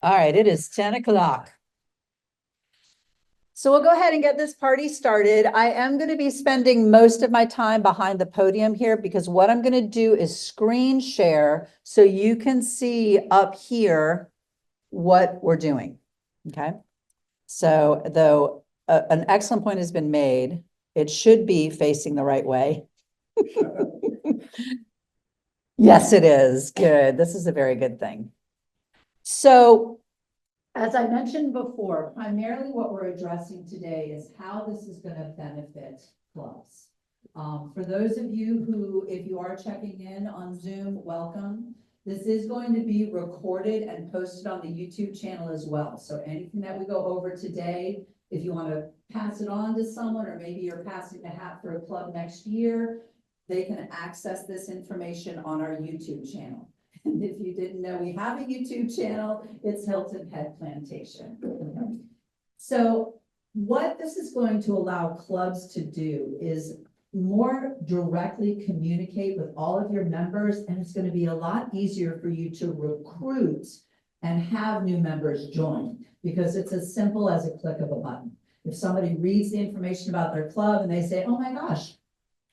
All right, it is 10 o'clock. So we'll go ahead and get this party started. I am going to be spending most of my time behind the podium here because what I'm going to do is screen share so you can see up here what we're doing. Okay. So though an excellent point has been made, it should be facing the right way. Yes, it is. Good. This is a very good thing. So as I mentioned before, primarily what we're addressing today is how this is going to benefit clubs. For those of you who, if you are checking in on Zoom, welcome. This is going to be recorded and posted on the YouTube channel as well. So anything that we go over today, if you want to pass it on to someone, or maybe you're passing the hat for a club next year, they can access this information on our YouTube channel. And if you didn't know, we have a YouTube channel, it's Hilton Head Plantation. So what this is going to allow clubs to do is more directly communicate with all of your members, and it's going to be a lot easier for you to recruit and have new members join, because it's as simple as a click of a button. If somebody reads the information about their club and they say, oh my gosh,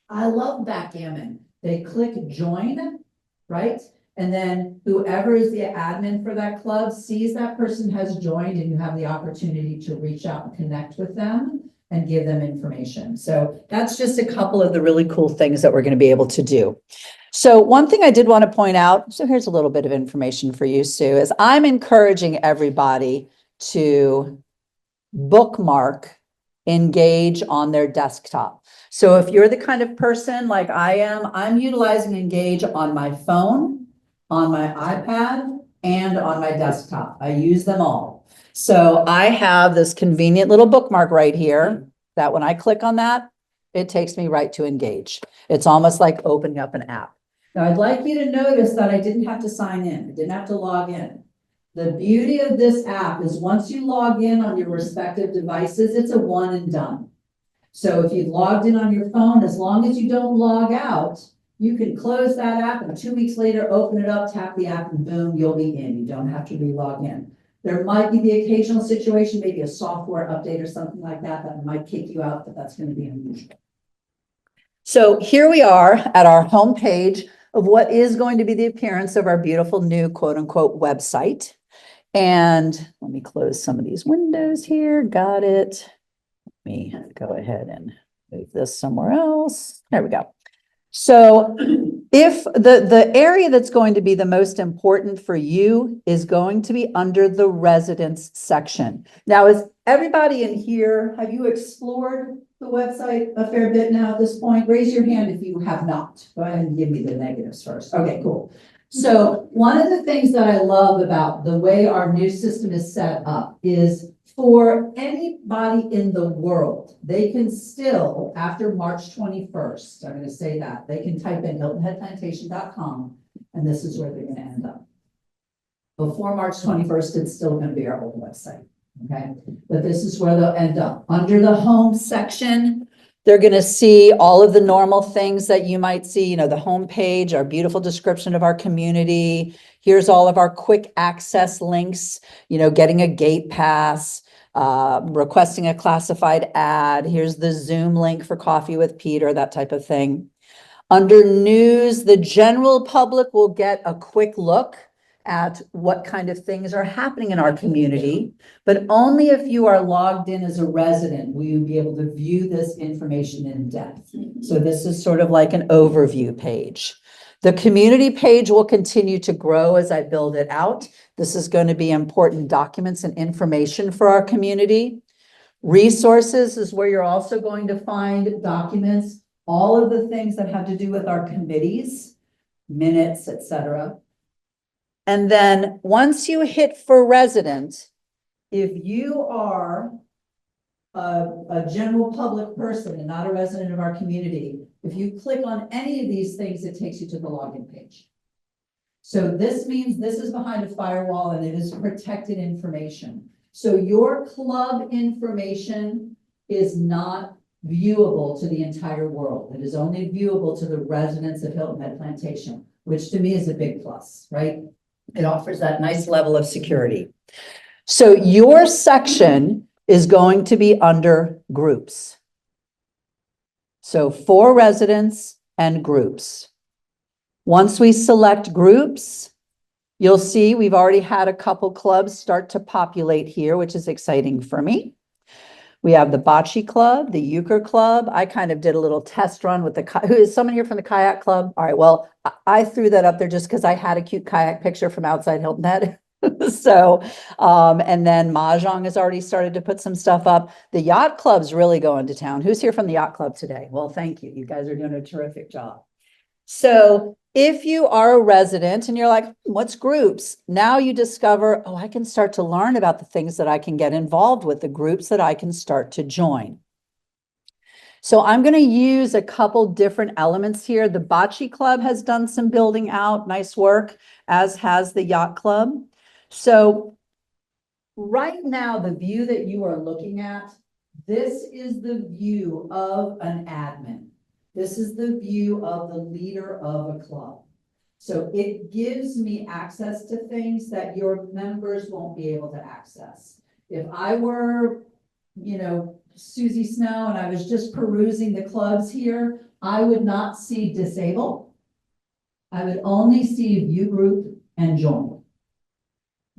I love backgammon, they click join, right? And then whoever is the admin for that club sees that person has joined, and you have the opportunity to reach out and connect with them and give them information. So that's just a couple of the really cool things that we're going to be able to do. So one thing I did want to point out, so here's a little bit of information for you, Sue, is I'm encouraging everybody to bookmark Engage on their desktop. So if you're the kind of person like I am, I'm utilizing Engage on my phone, on my iPad, and on my desktop. I use them all. So I have this convenient little bookmark right here that when I click on that, it takes me right to Engage. It's almost like opening up an app. Now I'd like you to notice that I didn't have to sign in. I didn't have to log in. The beauty of this app is once you log in on your respective devices, it's a one and done. So if you've logged in on your phone, as long as you don't log out, you can close that app and 2 weeks later, open it up, tap the app, and boom, you'll be in. You don't have to re-log in. There might be the occasional situation, maybe a software update or something like that, that might kick you out, but that's going to be unusual. So here we are at our homepage of what is going to be the appearance of our beautiful new quote unquote website. And let me close some of these windows here. Got it. Let me go ahead and move this somewhere else. There we go. So if the area that's going to be the most important for you is going to be under the residents section. Now, is everybody in here, have you explored the website a fair bit now at this point? Raise your hand if you have not. Go ahead and give me the negatives first. Okay, cool. So one of the things that I love about the way our new system is set up is for anybody in the world, they can still, after March 21st, I'm going to say that, they can type in HiltonHeadPlantation.com, and this is where they're going to end up. Before March 21st, it's still going to be our old website, okay? But this is where they'll end up. Under the home section, they're going to see all of the normal things that you might see, you know, the homepage, our beautiful description of our community. Here's all of our quick access links, you know, getting a gate pass, requesting a classified ad. Here's the Zoom link for Coffee with Peter, that type of thing. Under news, the general public will get a quick look at what kind of things are happening in our community, but only if you are logged in as a resident will you be able to view this information in depth. So this is sort of like an overview page. The community page will continue to grow as I build it out. This is going to be important documents and information for our community. Resources is where you're also going to find documents, all of the things that have to do with our committees, minutes, etc. And then once you hit for resident, if you are a general public person and not a resident of our community, if you click on any of these things, it takes you to the login page. So this means this is behind a firewall and it is protected information. So your club information is not viewable to the entire world. It is only viewable to the residents of Hilton Head Plantation, which to me is a big plus, right? It offers that nice level of security. So your section is going to be under groups. So for residents and groups. Once we select groups, you'll see we've already had a couple clubs start to populate here, which is exciting for me. We have the Bocce Club, the Euchre Club. I kind of did a little test run with who is someone here from the Kayak Club? All right, well, I threw that up there just because I had a cute kayak picture from outside Hilton Head. So, and then Mahjong has already started to put some stuff up. The Yacht Club's really going to town. Who's here from the Yacht Club today? Well, thank you. You guys are doing a terrific job. So if you are a resident and you're like, what's groups? Now you discover, oh, I can start to learn about the things that I can get involved with, the groups that I can start to join. So I'm going to use a couple different elements here. The Bocce Club has done some building out, nice work, as has the Yacht Club. So right now, the view that you are looking at, this is the view of an admin. This is the view of the leader of a club. So it gives me access to things that your members won't be able to access. If I were, you know, Susie Snow and I was just perusing the clubs here, I would not see disable. I would only see view group and join.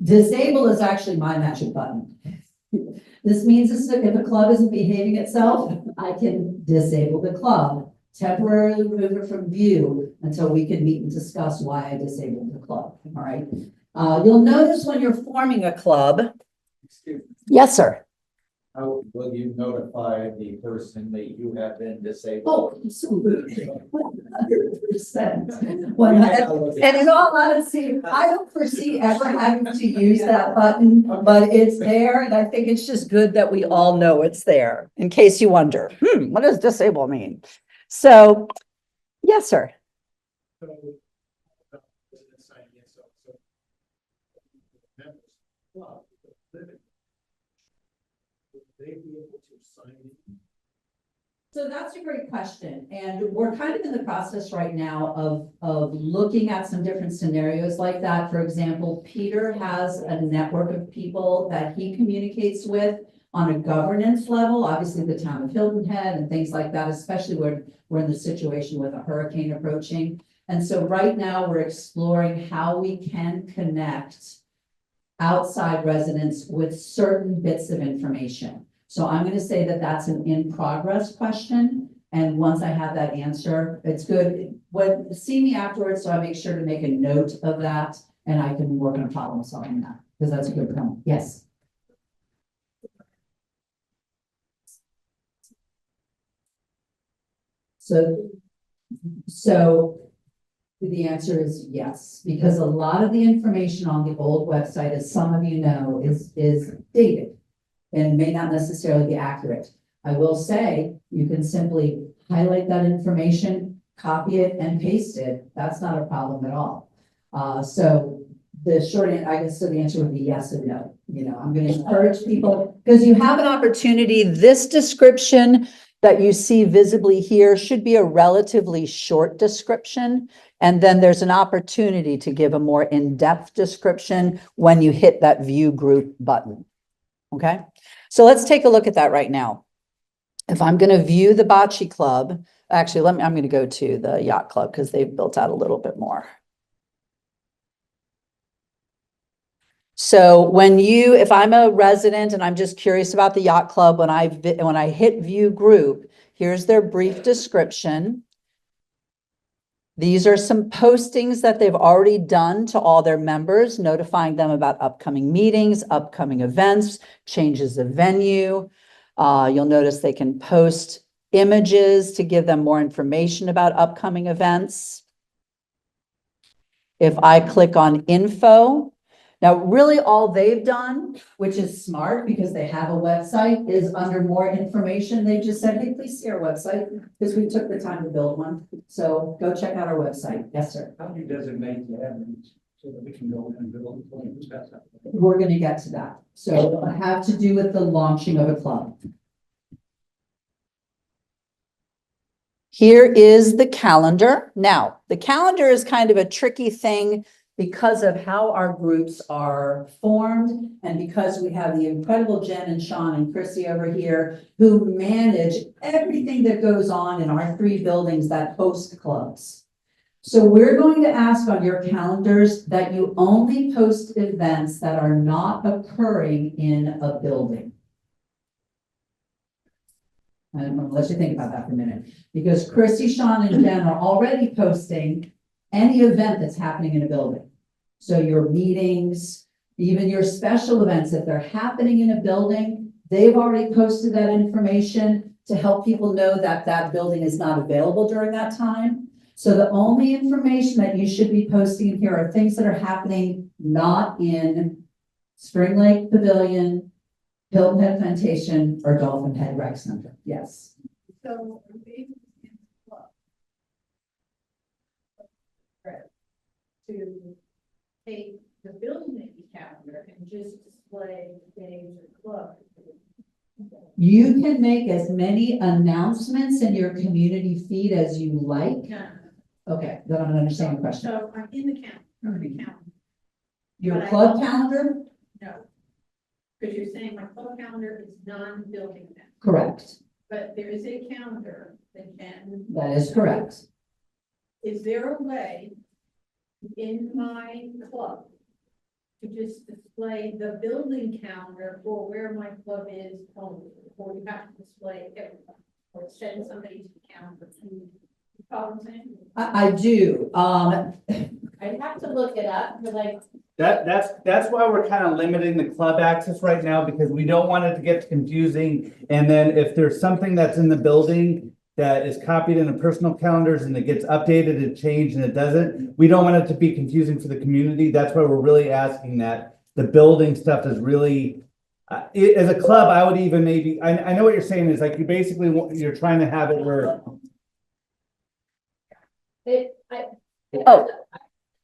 Disable is actually my magic button. This means if a club isn't behaving itself, I can disable the club. Temporarily remove it from view until we can meet and discuss why I disabled the club, all right? You'll notice when you're forming a club. Excuse me, Yes, sir. how will you notify the person that you have been disabled? Oh, absolutely. 100%. And in all honesty, I don't foresee ever having to use that button, but it's there. And I think it's just good that we all know it's there in case you wonder, what does disable mean? So, yes, sir. So that's a great question. And we're kind of in the process right now of looking at some different scenarios like that. For example, Peter has a network of people that he communicates with on a governance level, obviously the town of Hilton Head and things like that, especially when we're in the situation with a hurricane approaching. And so right now we're exploring how we can connect outside residents with certain bits of information. So I'm going to say that that's an in progress question. And once I have that answer, it's good. See me afterwards, so I make sure to make a note of that and I can work on problem solving that because that's a good point. Yes. So the answer is yes, because a lot of the information on the old website, as some of you know, is dated and may not necessarily be accurate. I will say you can simply highlight that information, copy it and paste it. That's not a problem at all. So the short answer, I guess, so the answer would be yes and no. You know, I'm going to encourage people because you have an opportunity. This description that you see visibly here should be a relatively short description. And then there's an opportunity to give a more in-depth description when you hit that view group button. Okay, so let's take a look at that right now. If I'm going to view the Bocce Club, actually, I'm going to go to the Yacht Club because they've built out a little bit more. So if I'm a resident and I'm just curious about the Yacht Club, when I hit view group, here's their brief description. These are some postings that they've already done to all their members, notifying them about upcoming meetings, upcoming events, changes of venue. You'll notice they can post images to give them more information about upcoming events. If I click on info, now really all they've done, which is smart because they have a website, is under more information. They just said, hey, please see our website because we took the time to build one. So go check out our website. Yes, sir. How do you designate the admins so that we can go and build and discuss that? We're going to get to that. So it'll have to do with the launching of a club. Here is the calendar. Now, the calendar is kind of a tricky thing because of how our groups are formed and because we have the incredible Jen and Sean and Chrissy over here who manage everything that goes on in our 3 buildings that host clubs. So we're going to ask on your calendars that you only post events that are not occurring in a building. And I'll let you think about that for a minute, because Chrissy, Sean, and Jen are already posting any event that's happening in a building. So your meetings, even your special events, if they're happening in a building, they've already posted that information to help people know that that building is not available during that time. So the only information that you should be posting in here are things that are happening not in Spring Lake Pavilion, Hilton Head Plantation, or Dolphin Head Rec Center. Yes. So maybe to take the building calendar and just display days or club. You can make as many announcements in your community feed as you like. No. Okay, then I'm understanding the question. So I'm in the calendar, Your club calendar? No. Because you're saying my club calendar is non-building event, Correct. but there is a calendar that can. That is correct. Is there a way in my club to just display the building calendar for where my club is only, or you have to display everything, or send somebody to the calendar? You follow what I'm saying? I do. I'd have to look it up, because I, That's why we're kind of limiting the club access right now, because we don't want it to get confusing. And then if there's something that's in the building that is copied in the personal calendars and it gets updated and changed and it doesn't, we don't want it to be confusing for the community. That's why we're really asking that the building stuff is really, as a club, I would even maybe, I know what you're saying is like, you basically, you're trying to have it where. Oh.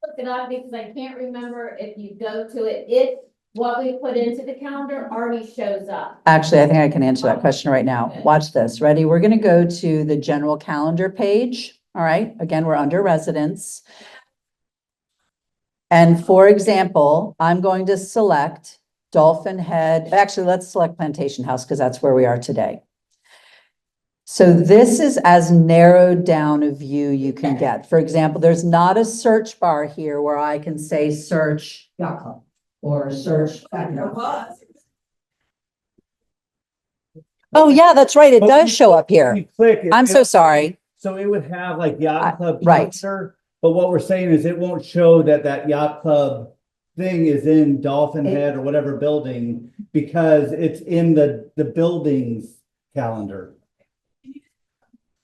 Look it up because I can't remember if you go to it, if what we put into the calendar already shows up. Actually, I think I can answer that question right now. Watch this. Ready? We're going to go to the general calendar page. All right. Again, we're under residents. And for example, I'm going to select Dolphin Head. Actually, let's select Plantation House because that's where we are today. So this is as narrowed down a view you can get. For example, there's not a search bar here where I can say search yacht club or search. Oh, yeah, that's right. It does show up here. You click. I'm so sorry. So it would have like yacht club. Right. calendar, But what we're saying is it won't show that yacht club thing is in Dolphin Head or whatever building, because it's in the building's calendar.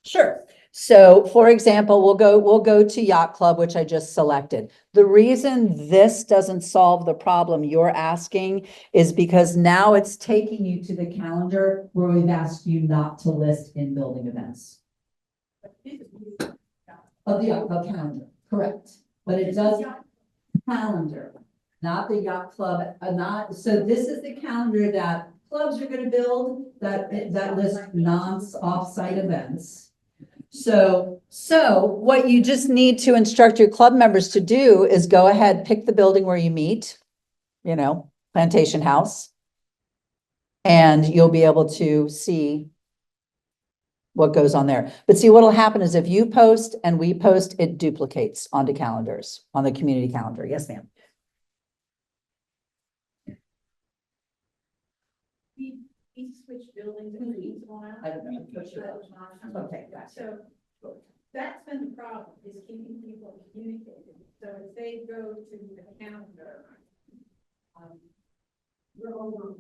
Sure. So for example, we'll go to Yacht Club, which I just selected. The reason this doesn't solve the problem you're asking is because now it's taking you to the calendar where we've asked you not to list in building events. Of the Yacht Club calendar, correct. But it does calendar, not the Yacht Club, so this is the calendar that clubs are going to build that lists off-site events. So what you just need to instruct your club members to do is go ahead, pick the building where you meet, Plantation House. And you'll be able to see what goes on there. But see, what'll happen is if you post and we post, it duplicates onto calendars, on the community calendar. Yes, ma'am. we switch buildings and things on. I don't know. Okay, So that's been the problem, is keeping people communicated. So if they go to the calendar, we're over on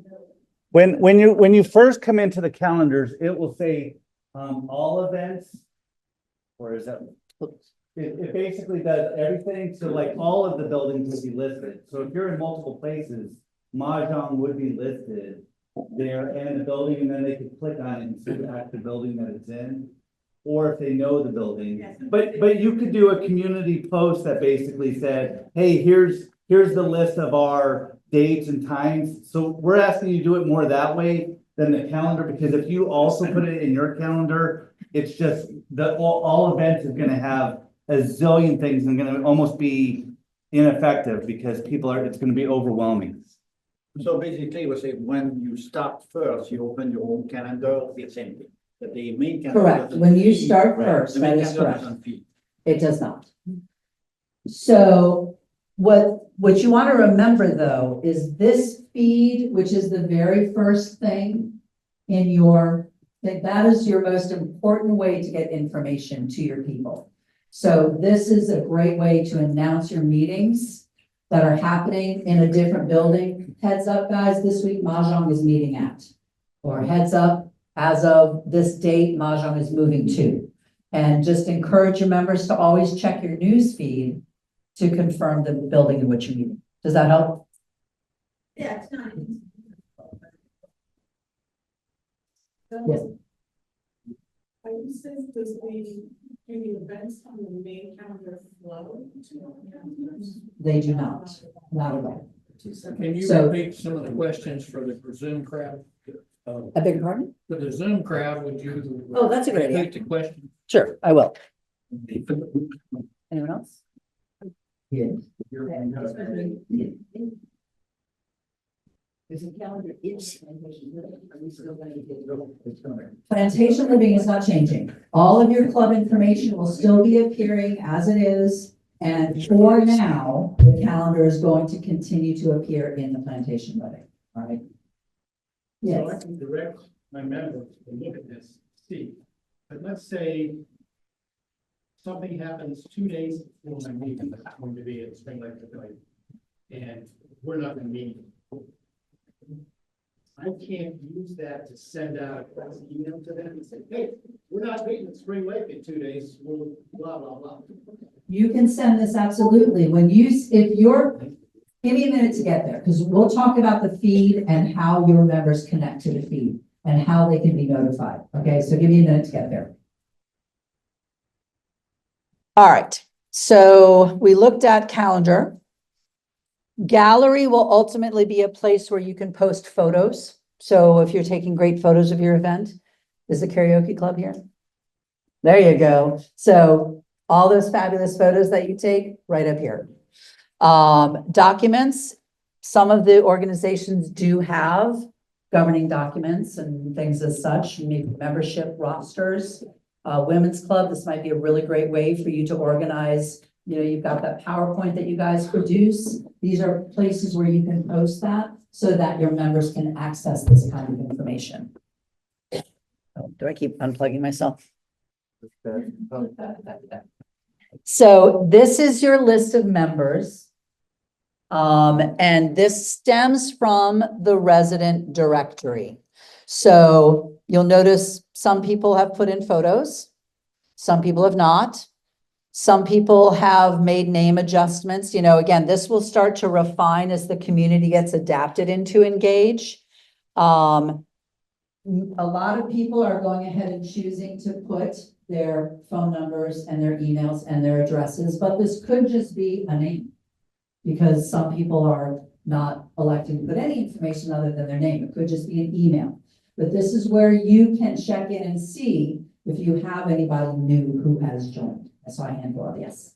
building. When you first come into the calendars, it will say all events, or is that? It basically does everything, so like all of the buildings would be listed. So if you're in multiple places, Mahjong would be listed there and the building, and then they could click on it and see the active building that it's in. Or if they know the building, Yes. but you could do a community post that basically said, hey, here's the list of our dates and times. So we're asking you to do it more that way than the calendar, because if you also put it in your calendar, it's just all events is gonna have a zillion things and gonna almost be ineffective because it's gonna be overwhelming. So basically, we say when you start first, you open your own calendar, the same thing. But the main calendar. Correct. doesn't When you feed. start Right. first, The that main is calendar correct. doesn't feed. It does not. So what you want to remember though, is this feed, which is the very first thing in that is your most important way to get information to your people. So this is a great way to announce your meetings that are happening in a different building. Heads up, guys, this week Mahjong is meeting at. Or heads up, as of this date, Mahjong is moving to. And just encourage your members to always check your news feed to confirm the building in which you're meeting. Does that help? Yeah, it's not. Yes. Are you saying does the events on the main calendar flow to calendars? They do not, not at all. Can you So- repeat some of the questions for the Zoom crowd? I beg your pardon? For the Zoom crowd, would you? Oh, that's a great idea. Repeat the question. Sure, I will. Anyone else? Yes. Plantation Living is not changing. All of your club information will still be appearing as it is. And for now, the calendar is going to continue to appear in the Plantation Living, all right? So I Yes, can direct my members to look at this, see, but let's say something happens 2 days before my meeting, that's going to be at Spring Lake Pavilion, and we're not gonna meet. I can't use that to send out an email to them and say, hey, we're not meeting at Spring Lake in 2 days, we'll blah, blah, blah. you can send this absolutely. Give me a minute to get there, because we'll talk about the feed and how your members connect to the feed and how they can be notified. Okay, so give me a minute to get there. All right, so we looked at calendar. Gallery will ultimately be a place where you can post photos. So if you're taking great photos of your event, is the karaoke club here? There you go. So all those fabulous photos that you take right up here. Documents, some of the organizations do have governing documents and things as such, maybe membership rosters. Women's Club, this might be a really great way for you to organize. You know, you've got that PowerPoint that you guys produce. These are places where you can post that so that your members can access this kind of information. Oh, do I keep unplugging myself? So this is your list of members. And this stems from the resident directory. So you'll notice some people have put in photos. Some people have not. Some people have made name adjustments. You know, again, this will start to refine as the community gets adapted into Engage. A lot of people are going ahead and choosing to put their phone numbers and their emails and their addresses, but this could just be a name. Because some people are not electing to put any information other than their name. It could just be an email. But this is where you can check in and see if you have anybody new who has joined. That's how I handle it, yes.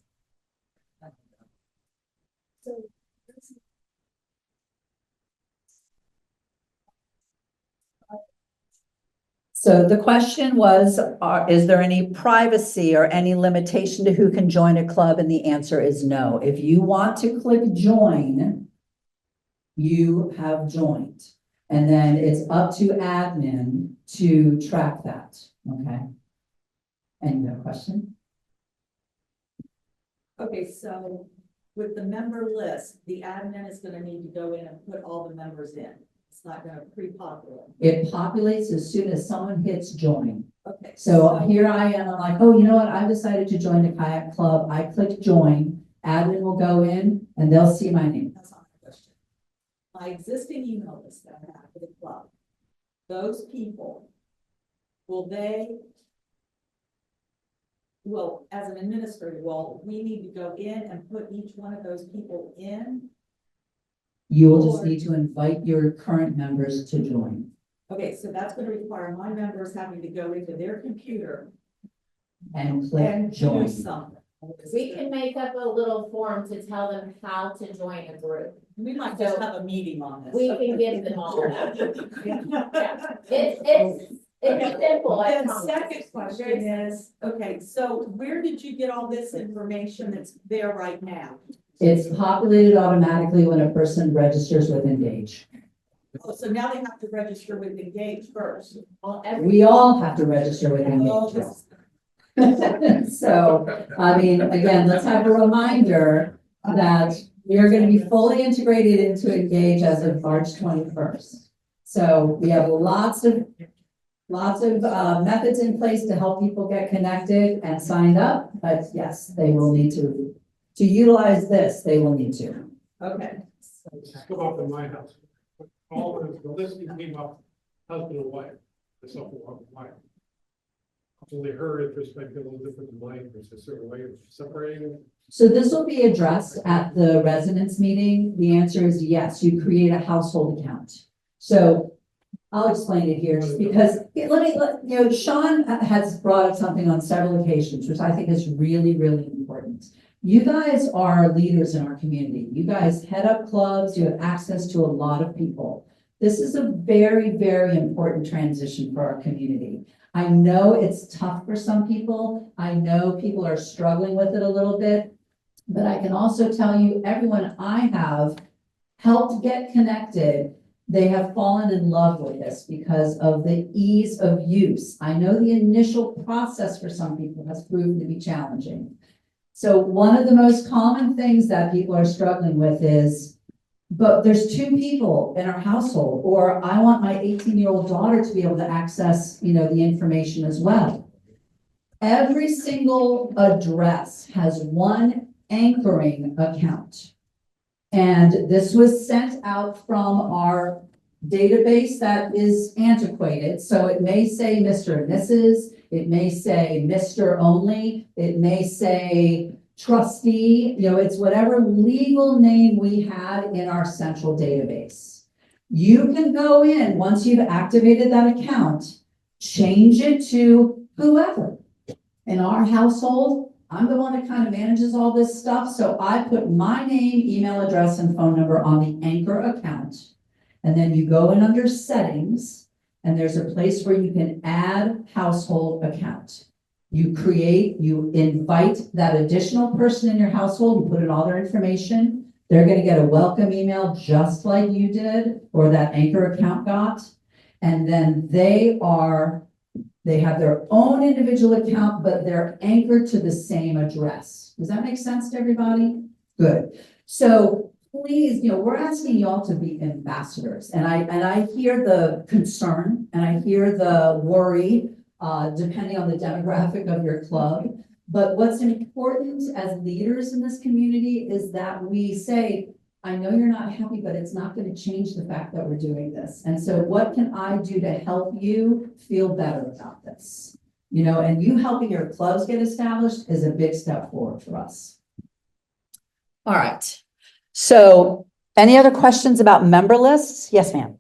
So the question was, is there any privacy or any limitation to who can join a club? And the answer is no. If you want to click join, you have joined. And then it's up to admin to track that, okay? Any other question? Okay, so with the member list, the admin is gonna need to go in and put all the members in. It's not gonna pre-populate. It populates as soon as someone hits join. Okay. So here I am, I'm like, oh, you know what? I've decided to join the kayak club. I click join. Admin will go in and they'll see my name. That's not my question. My existing email list that I have for the club, those people, will they, well, as an administrator, well, we need to go in and put each one of those people in? You will just need to invite your current members to join. Okay, so that's gonna require my members having to go into their computer And click and do join. something. We can make up a little form to tell them how to join a group. We might just have a meeting on this. We can give them all that. It's simple, I The promise. second question is, okay, so where did you get all this information that's there right now? It's populated automatically when a person registers with Engage. Oh, so now they have to register with Engage first. Well, every- We all have to register with Oh, Engage. this- So, I mean, again, let's have a reminder that we are gonna be fully integrated into Engage as of March 21st. So we have lots of methods in place to help people get connected and signed up, but yes, they will need to utilize this, they will need to. Okay, Come up in my house. All the listing came up, husband and wife, myself and wife. Only her interest might be a little different than mine, there's a certain way of separating them. So this will be addressed at the residents meeting. The answer is yes, you create a household account. So I'll explain it here just because, Sean has brought up something on several occasions, which I think is really, really important. You guys are leaders in our community. You guys head up clubs, you have access to a lot of people. This is a very, very important transition for our community. I know it's tough for some people. I know people are struggling with it a little bit. But I can also tell you, everyone I have helped get connected, they have fallen in love with this because of the ease of use. I know the initial process for some people has proven to be challenging. So one of the most common things that people are struggling with is, but there's 2 people in our household, or I want my 18-year-old daughter to be able to access, the information as well. Every single address has one anchoring account. And this was sent out from our database that is antiquated. So it may say Mr. and Mrs., it may say Mr. only, it may say trustee, it's whatever legal name we had in our central database. You can go in, once you've activated that account, change it to whoever. In our household, I'm the one that kind of manages all this stuff, so I put my name, email address, and phone number on the Anchor account. And then you go in under settings, and there's a place where you can add household account. You invite that additional person in your household and put in all their information. They're gonna get a welcome email just like you did, or that Anchor account got. And then they have their own individual account, but they're anchored to the same address. Does that make sense to everybody? Good. So please, we're asking y'all to be ambassadors. And I hear the concern and I hear the worry, depending on the demographic of your club. But what's important as leaders in this community is that we say, I know you're not happy, but it's not going to change the fact that we're doing this. And so what can I do to help you feel better about this? And you helping your clubs get established is a big step forward for us. All right. So any other questions about member lists? Yes, ma'am.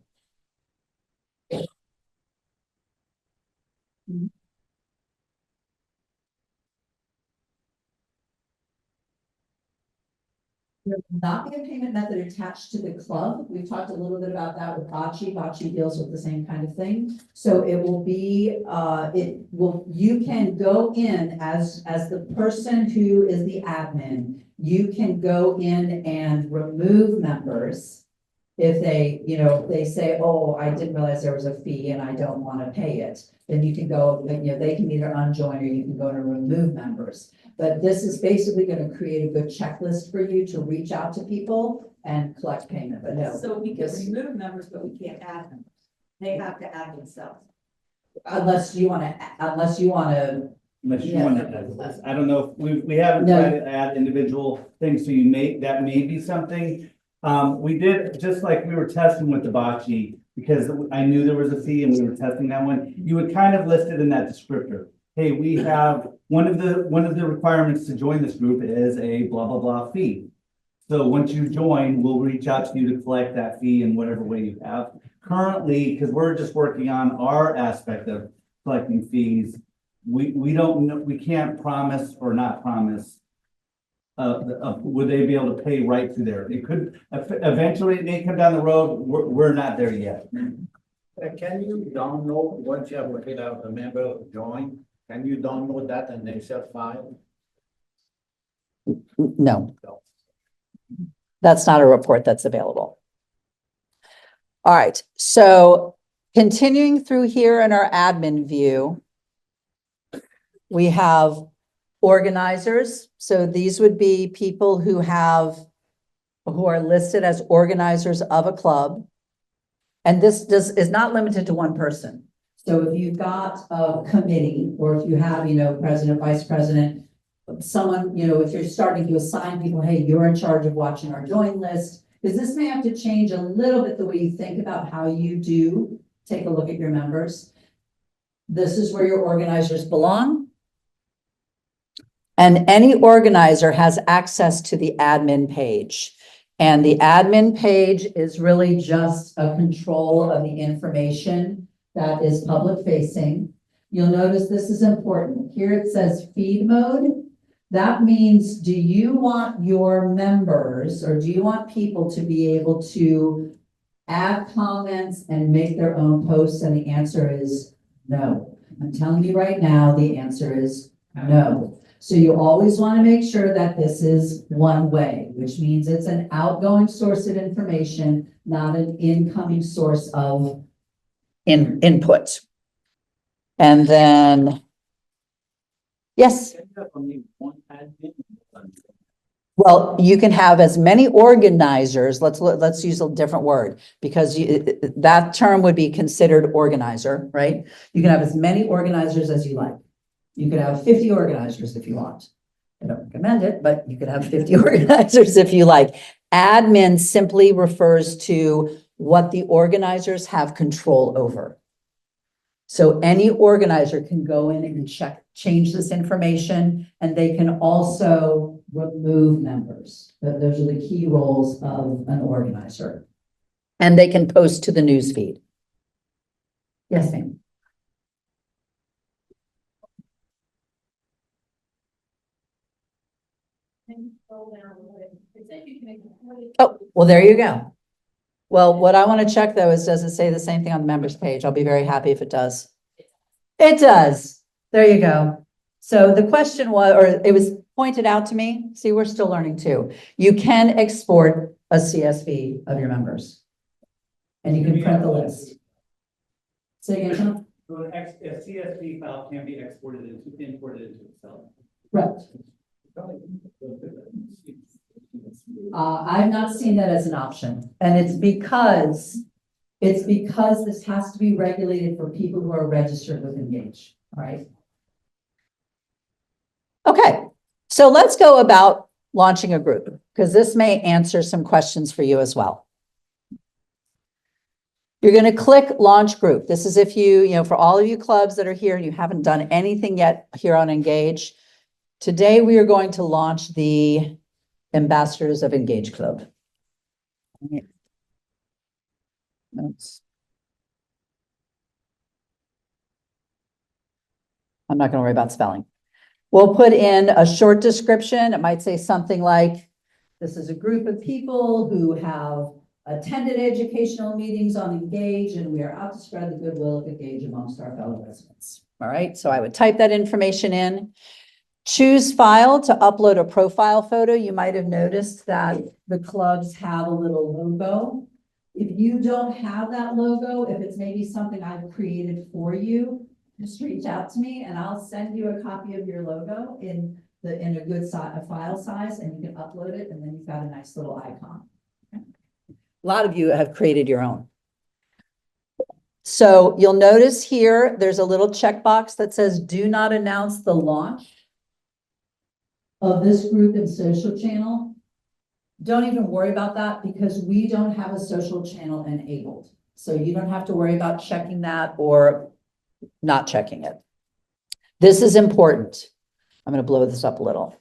There will not be a payment method attached to the club. We've talked a little bit about that with Bocce. Bocce deals with the same kind of thing. So it will be, you can go in as the person who is the admin. You can go in and remove members. If they say, oh, I didn't realize there was a fee and I don't want to pay it, then you can go, they can either unjoin or you can go to remove members. But this is basically going to create a good checklist for you to reach out to people and collect payment, but no. so we can remove members, but we can't add members. They have to add themselves. Unless you want to. Unless you want to, I don't know, we haven't No. tried to add individual things, so that may be something. We did, just like we were testing with the Bocce, because I knew there was a fee and we were testing that one, you would kind of list it in that descriptor. Hey, we have, one of the requirements to join this group is a blah, blah, blah fee. So once you join, we'll reach out to you to collect that fee in whatever way you have. Currently, because we're just working on our aspect of collecting fees, we don't know, we can't promise or not promise would they be able to pay right through there? It could, eventually it may come down the road, we're not there yet. Can you download, once you have located out the member join, can you download that in Excel file? No. That's not a report that's available. All right, so continuing through here in our admin view, we have organizers. So these would be people who are listed as organizers of a club. And this is not limited to one person. So if you've got a committee, or if you have, president, vice president, someone, if you're starting to assign people, hey, you're in charge of watching our join list, because this may have to change a little bit the way you think about how you do take a look at your members. This is where your organizers belong. And any organizer has access to the admin page. And the admin page is really just a control of the information that is public facing. You'll notice this is important. Here it says feed mode. That means, do you want your members, or do you want people to be able to add comments and make their own posts? And the answer is no. I'm telling you right now, the answer is no. So you always want to make sure that this is one way, which means it's an outgoing source of information, not an incoming source of input. And then, yes. Can you have only one admin? Well, you can have as many organizers. Let's use a different word, because that term would be considered organizer, right? You can have as many organizers as you like. You could have 50 organizers if you want. I don't recommend it, but you could have 50 organizers if you like. Admin simply refers to what the organizers have control over. So any organizer can go in and change this information, and they can also remove members. Those are the key roles of an organizer. And they can post to the news feed. Yes, ma'am. Oh, well, there you go. Well, what I want to check though is, does it say the same thing on the members page? I'll be very happy if it does. It does. There you go. So the question was, or it was pointed out to me, see, we're still learning too. You can export a CSV of your members. And you can print the list. Say again, Sean? So a CSV file can be imported into Excel. Right. I've not seen that as an option, and it's because this has to be regulated for people who are registered with Engage, all right? Okay, so let's go about launching a group, because this may answer some questions for you as well. You're going to click launch group. This is if you for all of you clubs that are here and you haven't done anything yet here on Engage. Today, we are going to launch the Ambassadors of Engage Club. Notes. I'm not going to worry about spelling. We'll put in a short description. It might say something like, this is a group of people who have attended educational meetings on Engage, and we are out to spread the goodwill of Engage amongst our fellow residents. All right, so I would type that information in. Choose file to upload a profile photo. You might have noticed that the clubs have a little logo. If you don't have that logo, if it's maybe something I've created for you, just reach out to me and I'll send you a copy of your logo in a good file size, and you can upload it, and then you've got a nice little icon. Okay. A lot of you have created your own. So you'll notice here, there's a little checkbox that says, do not announce the launch of this group and social channel. Don't even worry about that, because we don't have a social channel enabled. So you don't have to worry about checking that or not checking it. This is important. I'm going to blow this up a little.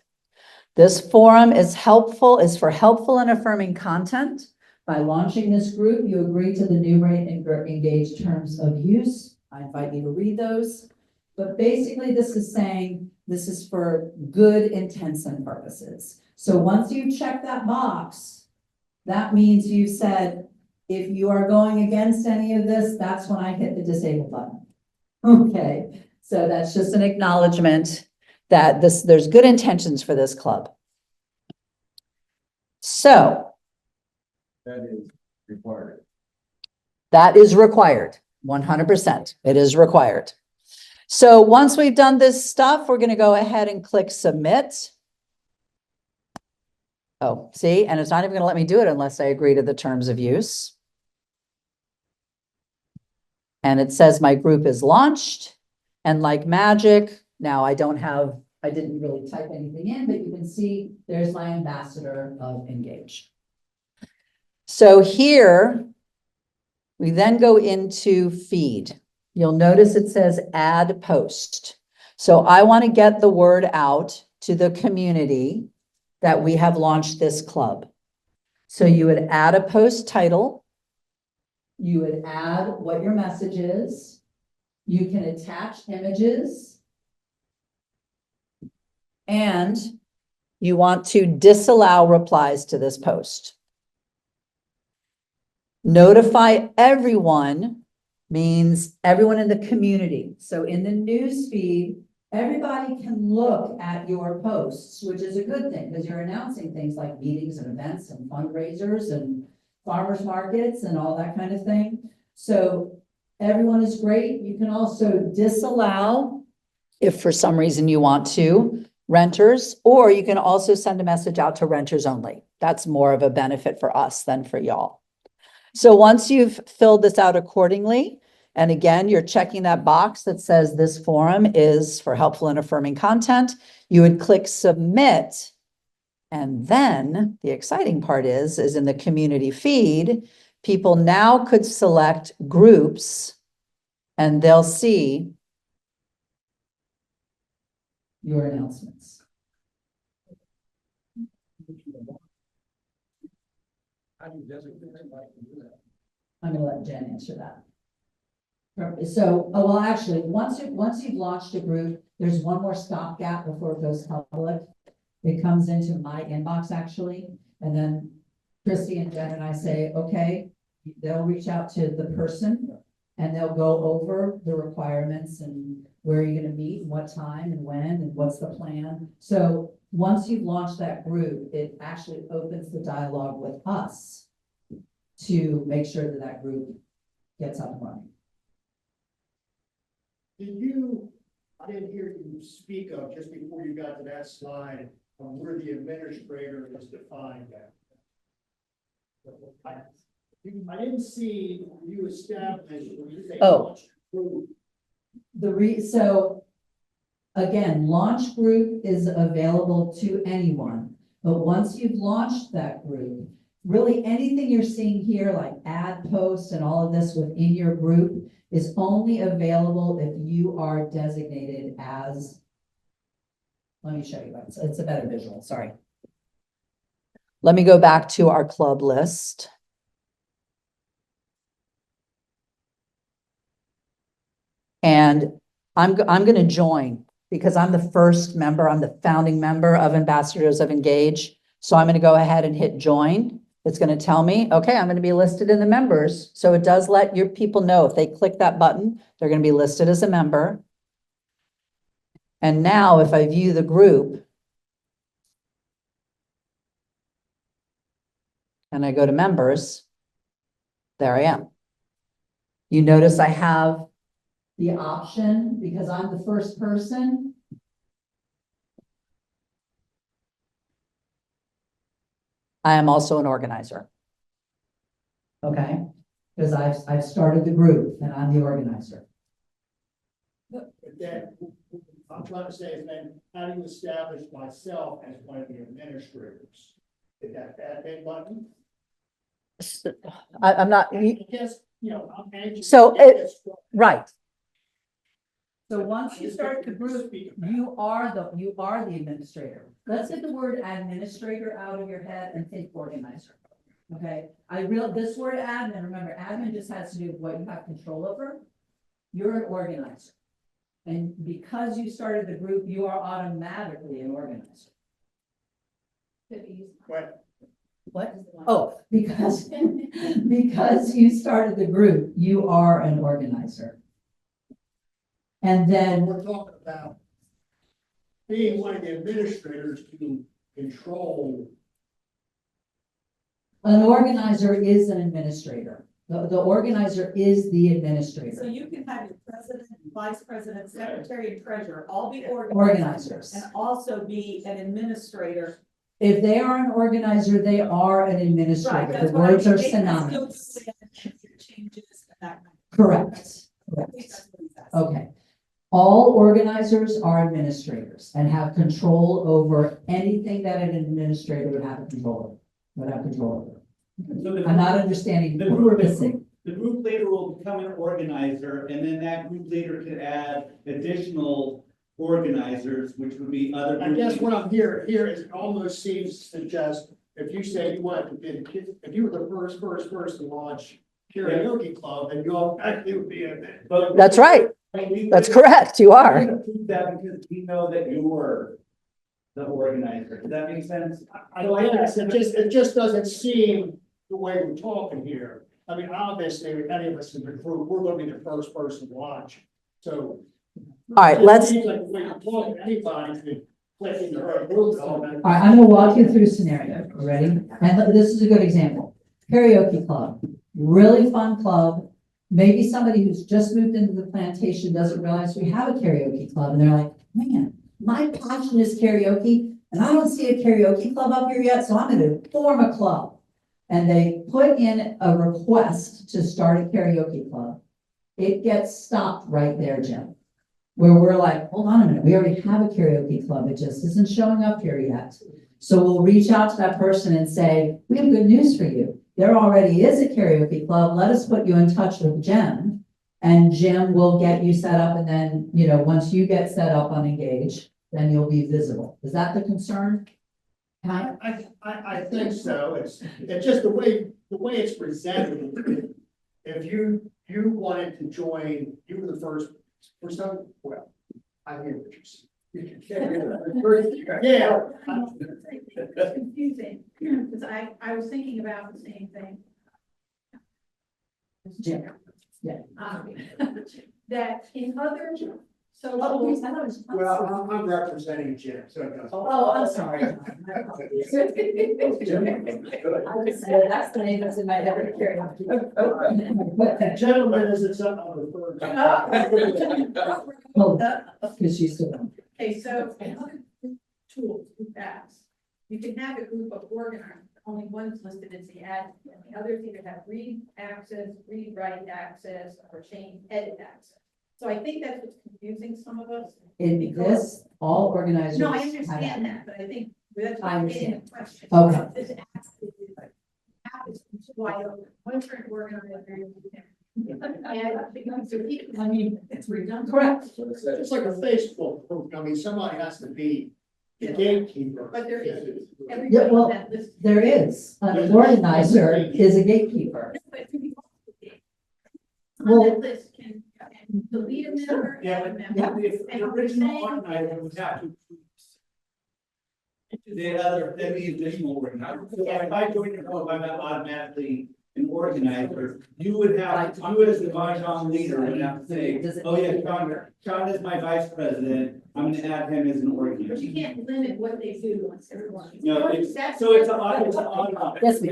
This forum is for helpful and affirming content. By launching this group, you agree to the Numerate and Engage terms of use. I invite you to read those. But basically, this is saying this is for good intents and purposes. So once you check that box, that means you said, if you are going against any of this, that's when I hit the disable button. Okay, so that's just an acknowledgement that there's good intentions for this club. So That is required. that is required, 100%. It is required. So once we've done this stuff, we're gonna go ahead and click submit. Oh, see, and it's not even gonna let me do it unless I agree to the terms of use. And it says my group is launched, and like magic, now I didn't really type anything in, but you can see there's my ambassador of Engage. So here, we then go into feed. You'll notice it says add post. So I want to get the word out to the community that we have launched this club. So you would add a post title. You would add what your message is. You can attach images. And you want to disallow replies to this post. Notify everyone means everyone in the community. So in the news feed, everybody can look at your posts, which is a good thing because you're announcing things like meetings and events and fundraisers and farmers markets and all that kind of thing. So everyone is great. You can also disallow, if for some reason you want to, renters, or you can also send a message out to renters only. That's more of a benefit for us than for y'all. So once you've filled this out accordingly, and again, you're checking that box that says this forum is for helpful and affirming content, you would click submit. And then the exciting part is in the community feed, people now could select groups and they'll see your announcements. How do you designate somebody to do that? I'm gonna let Jen answer that. So, well, actually, once you've launched a group, there's one more stopgap before it goes public. It comes into my inbox actually, and then Christy and Jen and I say, okay, they'll reach out to the person and they'll go over the requirements and where you're gonna meet, and what time and when, and what's the plan. So once you've launched that group, it actually opens the dialogue with us to make sure that that group gets up and running. I didn't hear you speak of, just before you got to that slide, on where the administrator is defined at. I didn't see you establish, when you say. Oh. So again, launch group is available to anyone, but once you've launched that group, really anything you're seeing here, like ad posts and all of this within your group, is only available if you are designated as, let me show you, it's a better visual, sorry. Let me go back to our club list. And I'm going to join because I'm the first member, I'm the founding member of Ambassadors of Engage. So I'm going to go ahead and hit join. It's going to tell me, okay, I'm going to be listed in the members. So it does let your people know if they click that button, they're going to be listed as a member. And now if I view the group and I go to members, there I am. You notice I have the option because I'm the first person. I am also an organizer. Okay, because I've started the group and I'm the organizer. But then, I'm trying to say is then, how do you establish myself as one of the administrators? Is that admin button? I'm not, I guess, I'm anxious. So to get this going. right. So once you start the group, you are the administrator. Let's get the word administrator out of your head and think organizer. Okay, this word admin, remember, admin just has to do with what you have control over. You're an organizer. And because you started the group, you are automatically an organizer. What? Oh, because, because you started the group, you are an organizer. And then, We're talking about being one of the administrators to control. an organizer is an administrator. The organizer is the So administrator, you can have your president, vice president, secretary, and treasurer all be organizers. organizers. And also be an administrator. If they are an organizer, they are an Right, administrator. that's The what I words mean. are They can still synonymous. do that, changes and that kind of. Correct, I think correct. that's what he's asking. Okay. All organizers are administrators and have control over anything that an administrator would have control over. So the- I'm not understanding The what group, you're saying. the group leader will become an organizer, and then that group leader can add additional organizers, which would be other. I group guess what leaders. I'm hearing here is it almost seems to suggest, if you say you wanted to be, if you were the first person to launch karaoke club, then you all actually would be in it. But- That's right. We- That's correct. You we are. can approve that because we know that you were the organizer. Does that make sense? I guess, it just doesn't seem the way we're talking here. I mean, obviously, if any of us in the group, we're gonna be the first person to launch, so. All right, let's, It seems like the way you're talking, anybody could click into her group. all right, I'm gonna walk you through a scenario. You ready? And this is a good example. Karaoke club, really fun club. Maybe somebody who's just moved into the plantation doesn't realize we have a karaoke club and they're like, man, my passion is karaoke and I don't see a karaoke club up here yet, so I'm gonna form a club. And they put in a request to start a karaoke club. It gets stopped right there, Jim. Where we're like, hold on a minute, we already have a karaoke club, it just isn't showing up here yet. So we'll reach out to that person and say, we have good news for you. There already is a karaoke club, let us put you in touch with Jim. And Jim will get you set up and then, once you get set up on Engage, then you'll be visible. Is that the concern? I think so, it's just the way it's presented. If you wanted to join, you were the first, for some, well, I hear what you're saying. Yeah. It's confusing, because I was thinking about the same thing. Jim. Yeah. That in other social. Well, I'm representing Jim, so it doesn't. Oh, I'm sorry. I just said, that's the name that's in my head, karaoke. Gentlemen, is it something I'm referring to? Oh, because she's still. Okay, so in other tools, group apps, you can have a group of organizers, only one's listed as the admin, and the others either have read access, read write access, or change edit access. So I think that's what's confusing some of us. In this, all organizers. No, I have understand that. that, but I think that's I why I'm getting understand. the question. Okay. This app is wide open, one for organizer. I mean, It's redundant. correct. It's like a Facebook group, I mean, somebody has to be the gatekeeper. But there is, Yeah, everybody well, on that list. There is, an organizer is a gatekeeper. But it could be Well- on that list, can delete a member, add a member. If the original organizer would have to. The other, then the additional organizer. So if I join your club, I'm not automatically an organizer. You would have, you as the Mahjong leader would have to say, oh yeah, Sean is my vice president. I'm gonna add him as an But organizer. you can't limit what they do once everyone. No, it's, That's- so it's on. Yes, we-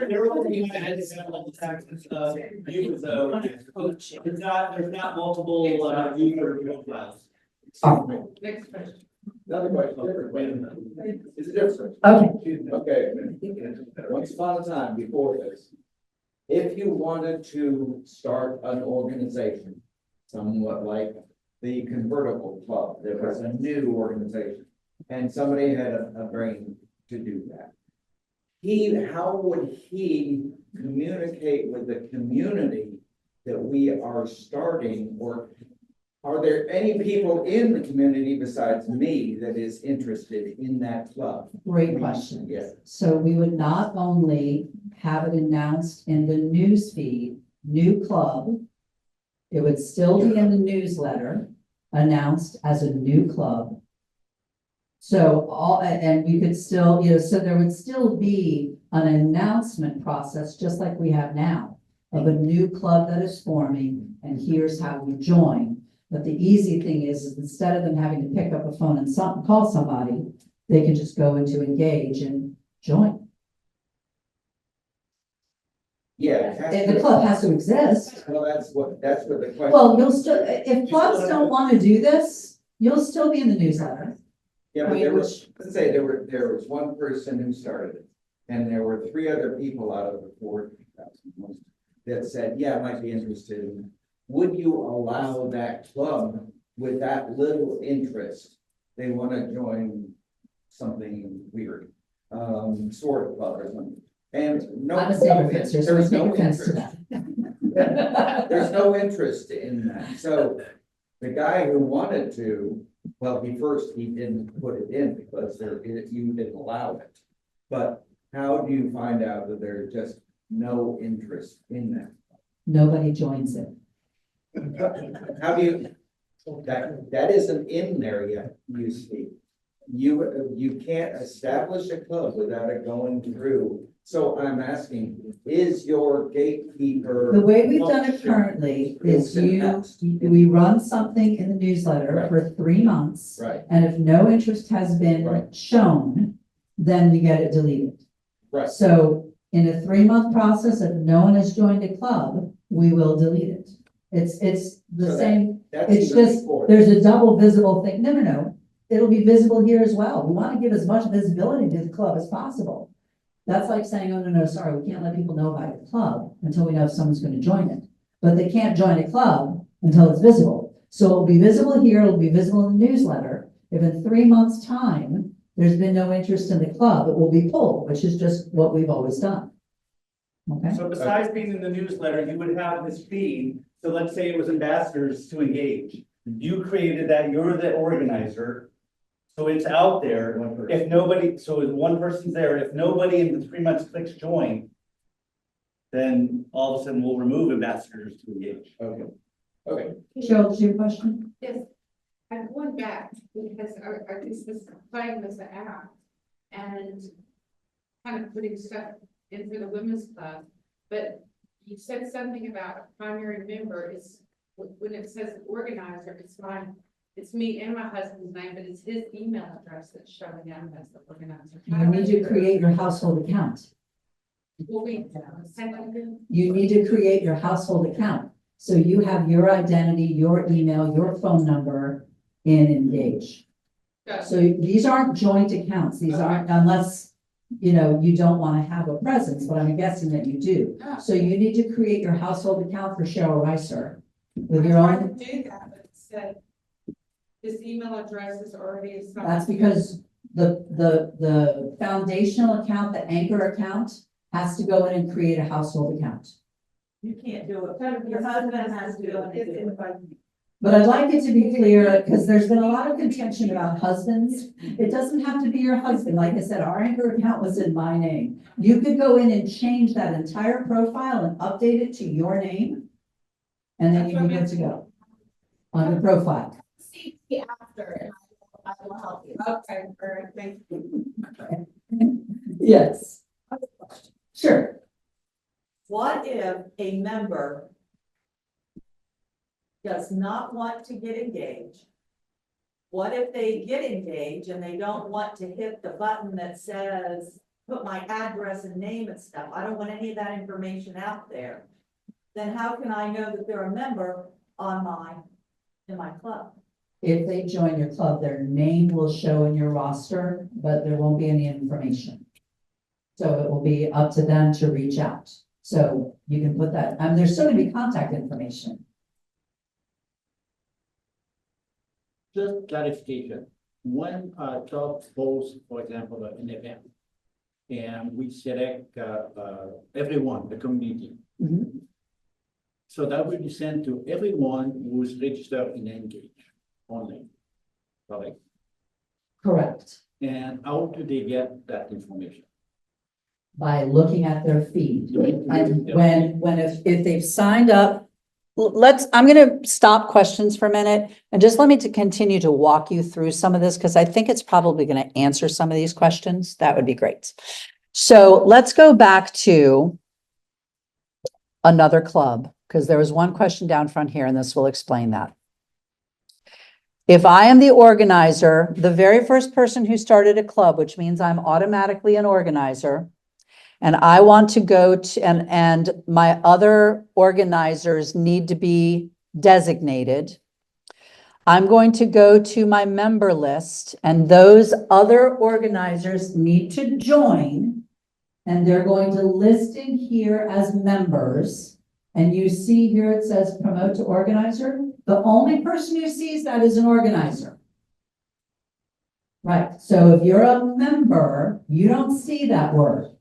There will be additional taxes, you, so there's not multiple, user profiles. Next question. Another question, different, wait a minute. It's different. Okay, Okay, once upon a time before this, if you wanted to start an organization, somewhat like the Convertible Club, there was a new organization, and somebody had a brain to do that. How would he communicate with the community that we are starting, or are there any people in the community besides me that is interested in that club? great question. Yes. So we would not only have it announced in the news feed, new club. It would still be in the newsletter, announced as a new club. So and we could still, so there would still be an announcement process, just like we have now, of a new club that is forming, and here's how you join. But the easy thing is instead of them having to pick up a phone and call somebody, they can just go into Engage and join. Yeah. it has And the to- club has to exist. Well, that's what the question. Well, you'll still, if clubs don't want to do this, you'll still be in the newsletter. Yeah, I but mean, there was, let's say there was one person who started it, and there were 3 other people out of the 4,000 that said, yeah, I might be interested. in it." Would you allow that club with that little interest? They want to join something weird, sword club or something. And no, I'm a saber fencer, so I there's take no offense to interest. that. There's no interest in that. So the guy who wanted to, well, he didn't put it in because you didn't allow it. But how do you find out that there's just no interest in that? Nobody joins it. How do you, that isn't in there yet, you see. You can't establish a club without it going through. So I'm asking, is your gatekeeper? The way we've done it function currently through is Synapse? we run something in the newsletter Right. for 3 months. Right, And if no interest has been Right. shown, then we get it deleted. right. So in a 3-month process, if no one has joined a club, we will delete it. It's the So that- same, That's it's even just, before. there's a double visible thing. No. It'll be visible here as well. We want to give as much visibility to the club as possible. That's like saying, oh, no, sorry, we can't let people know about your club until we know if someone's going to join it. But they can't join a club until it's visible. So it'll be visible here, it'll be visible in the newsletter. If in 3 months' time, there's been no interest in the club, it will be pulled, which is just what we've always done. Okay? So besides being in the newsletter, you would have this feed. So let's say it was ambassadors to Engage. You created that, you're the organizer. So it's out there. If nobody, so if one person's there, if nobody in the 3 months clicks join, then all of a sudden we'll remove ambassadors to Engage. Okay. Cheryl, did you have a question? Yes, I'm going back because I was playing this app and kind of putting stuff in for the women's club. But you said something about a primary member is, when it says organizer, it's me and my husband's name, but it's his email address that's showing down as the organizer. You need to create your household account. Will we send that again? You need to create your household account. So you have your identity, your email, your phone number in Engage. So these aren't joint accounts. These aren't, unless, you don't want to have a presence, but I'm guessing that you do. So you need to create your household account for Cheryl Reiser with your I own. tried to do that, but it said this email address is already assigned. That's because the foundational account, the anchor account, has to go in and create a household account. You can't do it. Your husband has to do it. But I'd like it to be clear, because there's been a lot of contention about husbands. It doesn't have to be your husband. Like I said, our anchor account was in my name. You could go in and change that entire profile and update it to your name. And then you'd be good to go on the profile. See me after, and I will help you. Okay, all right, thank you. Yes. Sure. What if a member does not want to get engaged? What if they get engaged and they don't want to hit the button that says, put my address and name and stuff? I don't want any of that information out there. Then how can I know that they're a member in my club? If they join your club, their name will show in your roster, but there won't be any information. So it will be up to them to reach out. So you can put that, there's still gonna be contact information. Just clarification, when a club hosts, for example, an event, and we select everyone, the community. Mhm. So that will be sent to everyone who is registered in Engage online, correct? Correct. And how do they get that information? By looking at their feed. Do we- And if they've signed up I'm gonna stop questions for a minute and just let me to continue to walk you through some of this because I think it's probably gonna answer some of these questions. That would be great. So let's go back to another club, because there was one question down front here and this will explain that. If I am the organizer, the very first person who started a club, which means I'm automatically an organizer, and I want to go to, and my other organizers need to be designated, I'm going to go to my member list, and those other organizers need to join, and they're going to list in here as members. And you see here it says promote to organizer. The only person who sees that is an organizer. Right, so if you're a member, you don't see that word.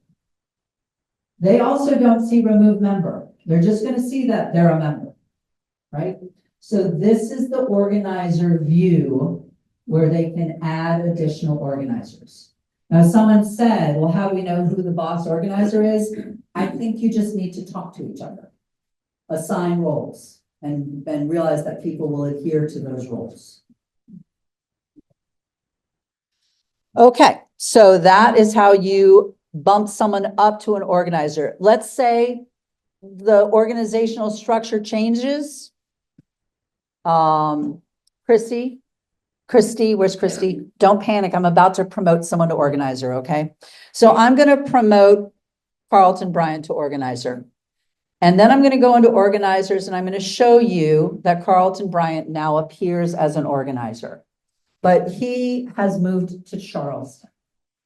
They also don't see remove member. They're just gonna see that they're a member, right? So this is the organizer view where they can add additional organizers. Now, someone said, well, how do we know who the boss organizer is? I think you just need to talk to each other. Assign roles and realize that people will adhere to those roles. Okay, so that is how you bump someone up to an organizer. Let's say the organizational structure changes. Christy, where's Christy? Don't panic. I'm about to promote someone to organizer, okay? So I'm going to promote Carlton Bryant to organizer. And then I'm going to go into organizers and I'm going to show you that Carlton Bryant now appears as an organizer. But he has moved to Charleston.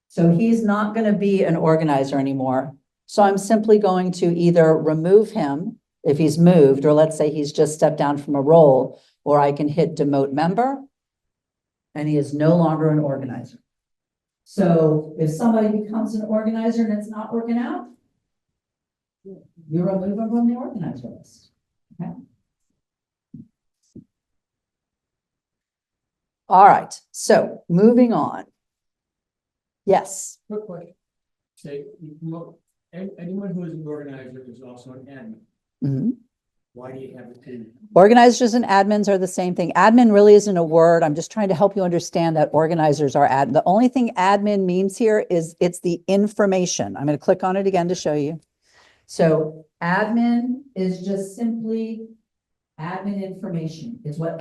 So he's not going to be an organizer anymore. So I'm simply going to either remove him if he's moved, or let's say he's just stepped down from a role, or I can hit demote member and he is no longer an organizer. So if somebody becomes an organizer and it's not working out, you remove them from the organizer list. Okay. All right, so moving on. Yes. Quick question. Say, you promote, anyone who is an organizer is also an admin. Mhm. Why do you have it two? Organizers and admins are the same thing. Admin really isn't a word. I'm just trying to help you understand that organizers are admin. The only thing admin means here is it's the information. I'm going to click on it again to show you. So admin is just simply admin information. It's what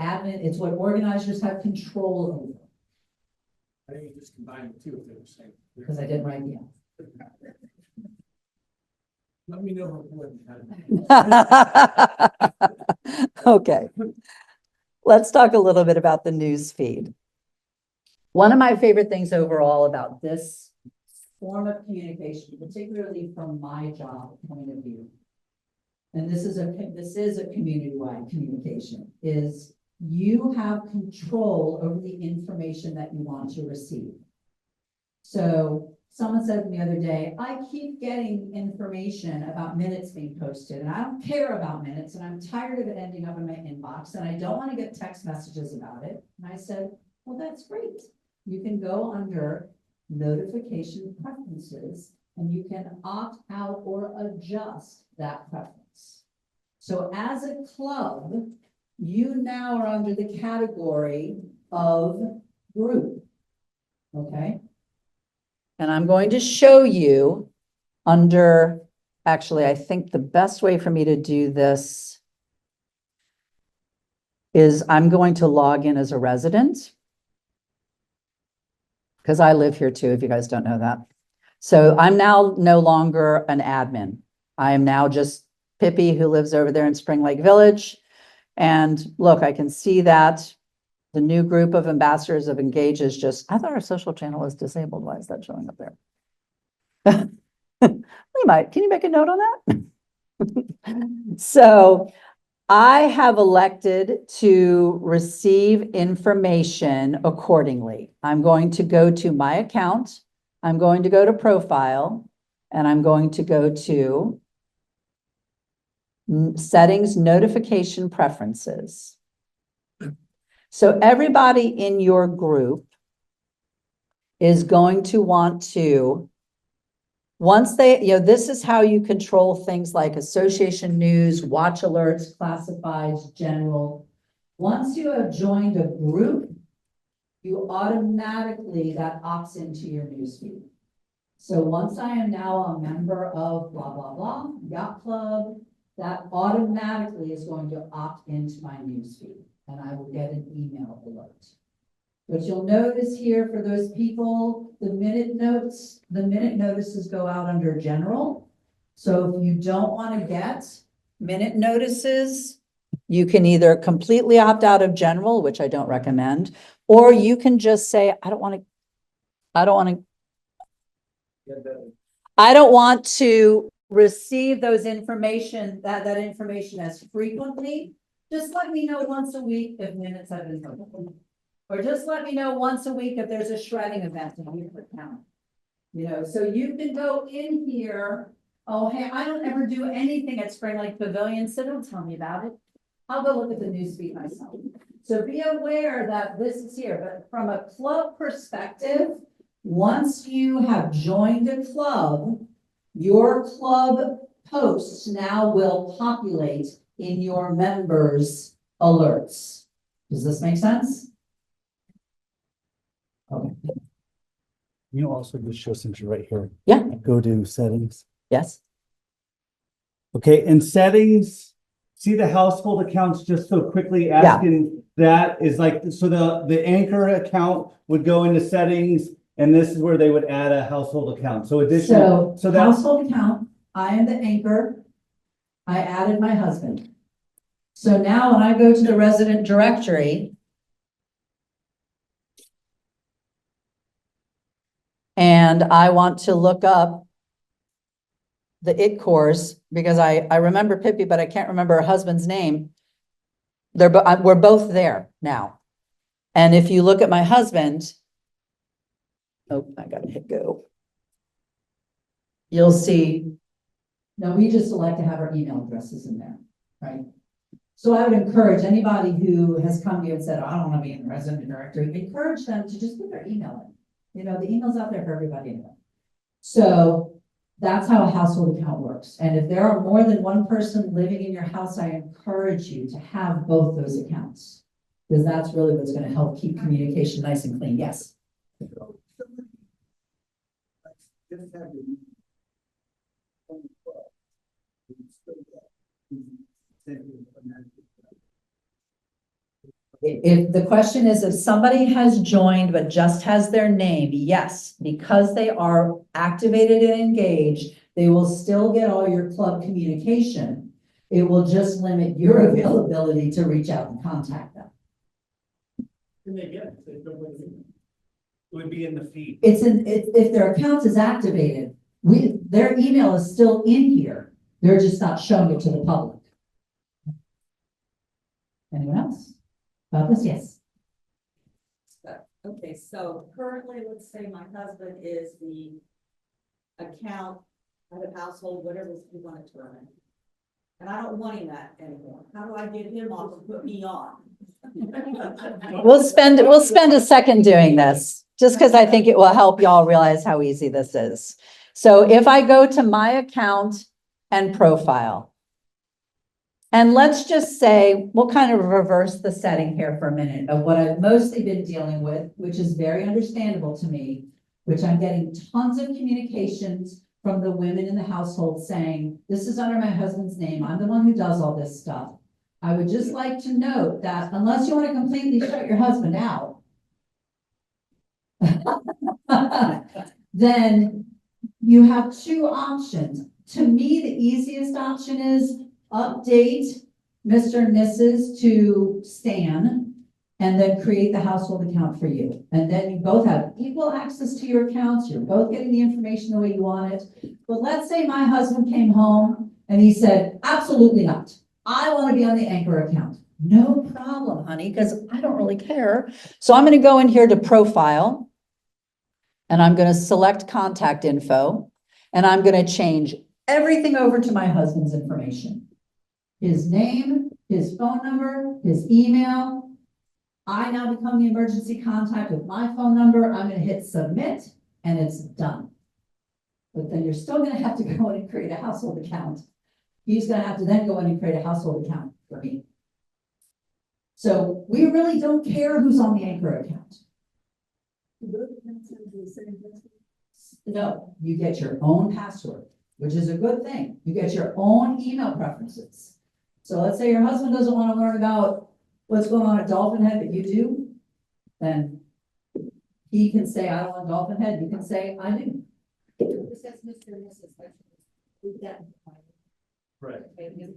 organizers have control over. I think you just combine the two if they're the same. Because I didn't write the answer. Let me know what. Okay. Let's talk a little bit about the news feed. One of my favorite things overall about this form of communication, particularly from my job point of view, and this is a community-wide communication, is you have control over the information that you want to receive. So someone said to me the other day, I keep getting information about minutes being posted, and I don't care about minutes, and I'm tired of it ending up in my inbox, and I don't want to get text messages about it. And I said, well, that's great. You can go under notification preferences, and you can opt out or adjust that preference. So as a club, you now are under the category of group, okay? And I'm going to show you under, actually, I think the best way for me to do this is I'm going to log in as a resident, because I live here too, if you guys don't know that. So I'm now no longer an admin. I am now just Pippi, who lives over there in Spring Lake Village. And look, I can see that the new group of ambassadors of Engage is just, I thought our social channel is disabled. Why is that showing up there? We might, can you make a note on that? So I have elected to receive information accordingly. I'm going to go to my account. I'm going to go to profile, and I'm going to go to settings, notification preferences. So everybody in your group is going to want to Once they, this is how you control things like association news, watch alerts, classifieds, general. Once you have joined a group, you automatically, that opts into your newsfeed. So once I am now a member of blah, blah, blah, yacht club, that automatically is going to opt into my newsfeed, and I will get an email alert. But you'll notice here for those people, the minute notices go out under general. So if you don't want to get minute notices, you can either completely opt out of general, which I don't recommend, or you can just say, I don't want to receive those information, that information as frequently. Just let me know once a week if minutes have been posted. Or just let me know once a week if there's a shredding event in your account. So you can go in here, oh, hey, I don't ever do anything at Spring Lake Pavilion, so don't tell me about it. I'll go look at the newsfeed myself. So be aware that this is here, but from a club perspective, once you have joined a club, your club posts now will populate in your members' alerts. Does this make sense? Okay. You also just show since you're right here. Yeah. Go to settings. Yes. Okay, in settings, see the household accounts just so quickly asking that is like, so the anchor account would go into settings and this is where they would add a household account. So additional, So that household account, I am the anchor. I added my husband. So now when I go to the resident directory, and I want to look up the ITCORs, because I remember Pippi, but I can't remember her husband's name. We're both there now. And if you look at my husband, oh, I gotta hit go. You'll see, no, we just select to have our email addresses in there, right? So I would encourage anybody who has come to you and said, I don't want to be in the resident directory, encourage them to just put their email in. The email's out there for everybody to know. So that's how a household account works. And if there are more than one person living in your house, I encourage you to have both those accounts. Because that's really what's going to help keep communication nice and clean. Yes. If the question is, if somebody has joined but just has their name, yes, because they are activated and engaged, they will still get all your club communication. It will just limit your availability to reach out and contact them. Can they get it? They don't want to- It would be in the feed. If their account is activated, their email is still in here. They're just not showing it to the public. Anyone else? About this, yes. Okay, so currently, let's say my husband is the account, head of household, whatever you want to term it. And I don't want him that anymore. How do I get him off and put me on? We'll spend a second doing this, just because I think it will help y'all realize how easy this is. So if I go to my account and profile, and let's just say, we'll kind of reverse the setting here for a minute of what I've mostly been dealing with, which is very understandable to me, which I'm getting tons of communications from the women in the household saying, this is under my husband's name. I'm the one who does all this stuff. I would just like to note that unless you want to completely shut your husband out, then you have two options. To me, the easiest option is update Mr. and Mrs. to Stan and then create the household account for you. And then you both have equal access to your accounts. You're both getting the information the way you want it. But let's say my husband came home and he said, absolutely not. I want to be on the Anchor account. No problem, honey, because I don't really care. So I'm going to go in here to profile and I'm going to select contact info and I'm going to change everything over to my husband's information. His name, his phone number, his email. I now become the emergency contact with my phone number. I'm going to hit submit and it's done. but then you're still gonna have to go in and create a household account. He's gonna have to then go in and create a household account for me. So we really don't care who's on the Anchor account. No, you get your own password, which is a good thing. You get your own email preferences. So let's say your husband doesn't want to learn about what's going on at Dolphin Head, but you do, then he can say, I don't want Dolphin Head. You can say, I do. This says Mr. and Mrs. We've got. Right.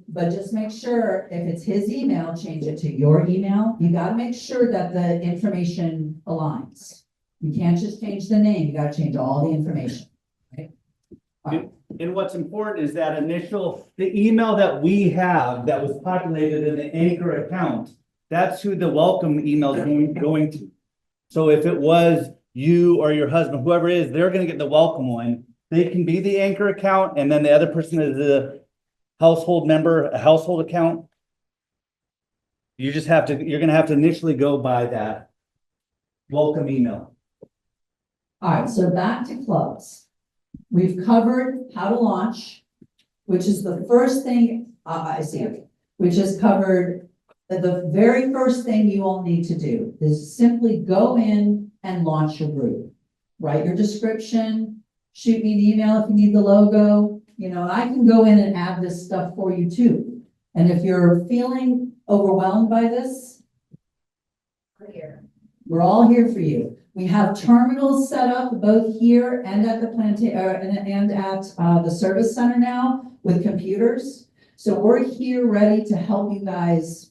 But just make sure if it's his email, change it to your email. You gotta make sure that the information aligns. You can't just change the name, you gotta change all the information. Right? All right. And what's important is that the email that we have that was populated in the Anchor account, that's who the welcome email is going to. So if it was you or your husband, whoever it is, they're gonna get the welcome one. They can be the Anchor account, and then the other person is the household member, a household account. You're gonna have to initially go by that welcome email. All right, so back to clubs. We've covered how to launch, which is the first thing, I see, which is covered. The very first thing you all need to do is simply go in and launch your group. Write your description, shoot me an email if you need the logo, and I can go in and add this stuff for you too. And if you're feeling overwhelmed by this, we're all here for you. We have terminals set up both here and at the and at the service center now with computers. So we're here ready to help you guys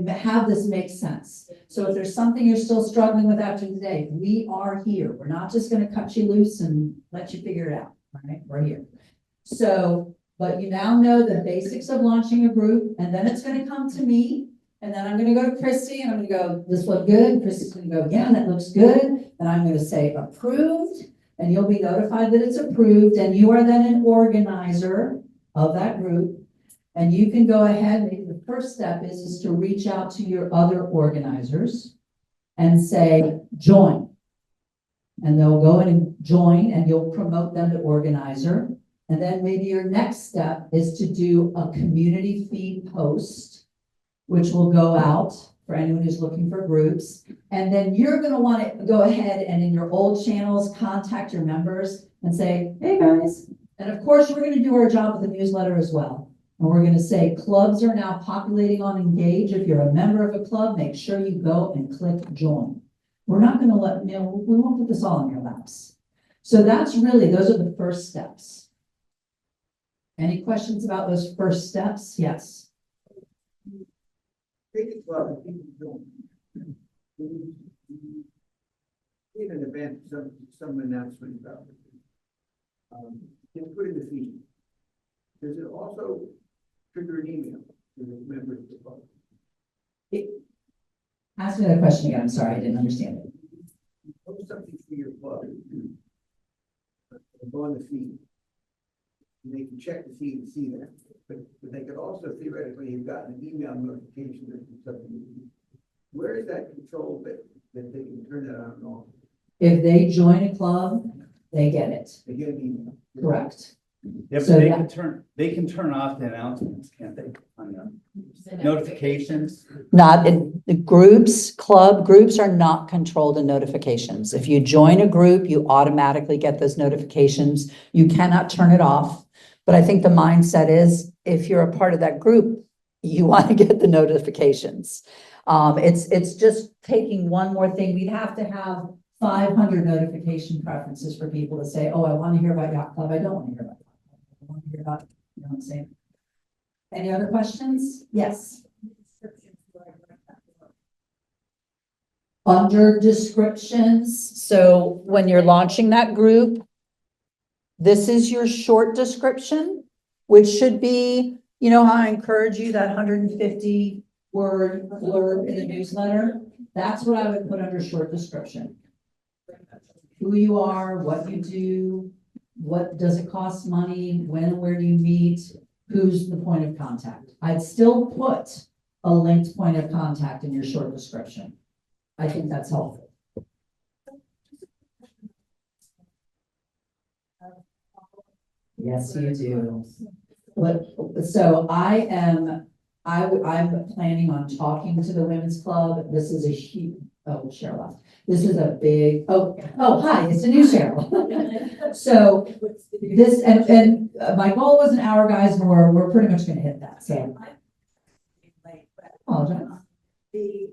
have this make sense. So if there's something you're still struggling with after today, we are here. We're not just going to cut you loose and let you figure it out. All right, we're here. So, but you now know the basics of launching a group, and then it's going to come to me. And then I'm gonna go to Christy and I'm gonna go, this look good. Christy's gonna go, yeah, that looks good. And I'm gonna say approved, and you'll be notified that it's approved, and you are then an organizer of that group. And you can go ahead, maybe the first step is to reach out to your other organizers and say, join. And they'll go in and join, and you'll promote them to organizer. And then maybe your next step is to do a community feed post, which will go out for anyone who's looking for groups. And then you're gonna wanna go ahead and in your old channels, contact your members and say, hey guys. And of course, we're gonna do our job with the newsletter as well. And we're gonna say clubs are now populating on Engage. If you're a member of a club, make sure you go and click join. We're not gonna we won't put this all in your laps. So those are the first steps. Any questions about those first steps? Yes. Take it well, people don't. In an event, some announcement about it. You put in the feed. Does it also trigger an email to the members of the club? Ask me that question again. I'm sorry, I didn't understand it. You post something for your club. Go on the feed. And they can check the feed and see that. But they could also theoretically have gotten an email notification that something. Where is that control that they can turn that on and off? If they join a club, they get it. They get an email. Correct. Yeah, but So they can turn off the announcements, can't they? On the notifications. Not in the groups, club groups are not controlled in notifications. If you join a group, you automatically get those notifications. You cannot turn it off. But I think the mindset is if you're a part of that group, you want to get the notifications. It's just taking one more thing. We'd have to have 500 notification preferences for people to say, oh, I want to hear about Yacht Club. I don't want to hear about Yacht Club. I want to hear about, you know what I'm saying? Any other questions? Yes. Under descriptions, so when you're launching that group, this is your short description, which should be, how I encourage you, that 150 word blurb in the newsletter. That's what I would put under short description. Who you are, what you do, what does it cost money, when and where do you meet, who's the point of contact. I'd still put a linked point of contact in your short description. I think that's helpful. Yes, you do. So I'm planning on talking to the women's club. This is a huge, oh, Cheryl left. This is a big, hi, it's a new Cheryl. So this, and my goal was an hour, guys, and we're pretty much gonna hit that, so. Late, but Apologize. the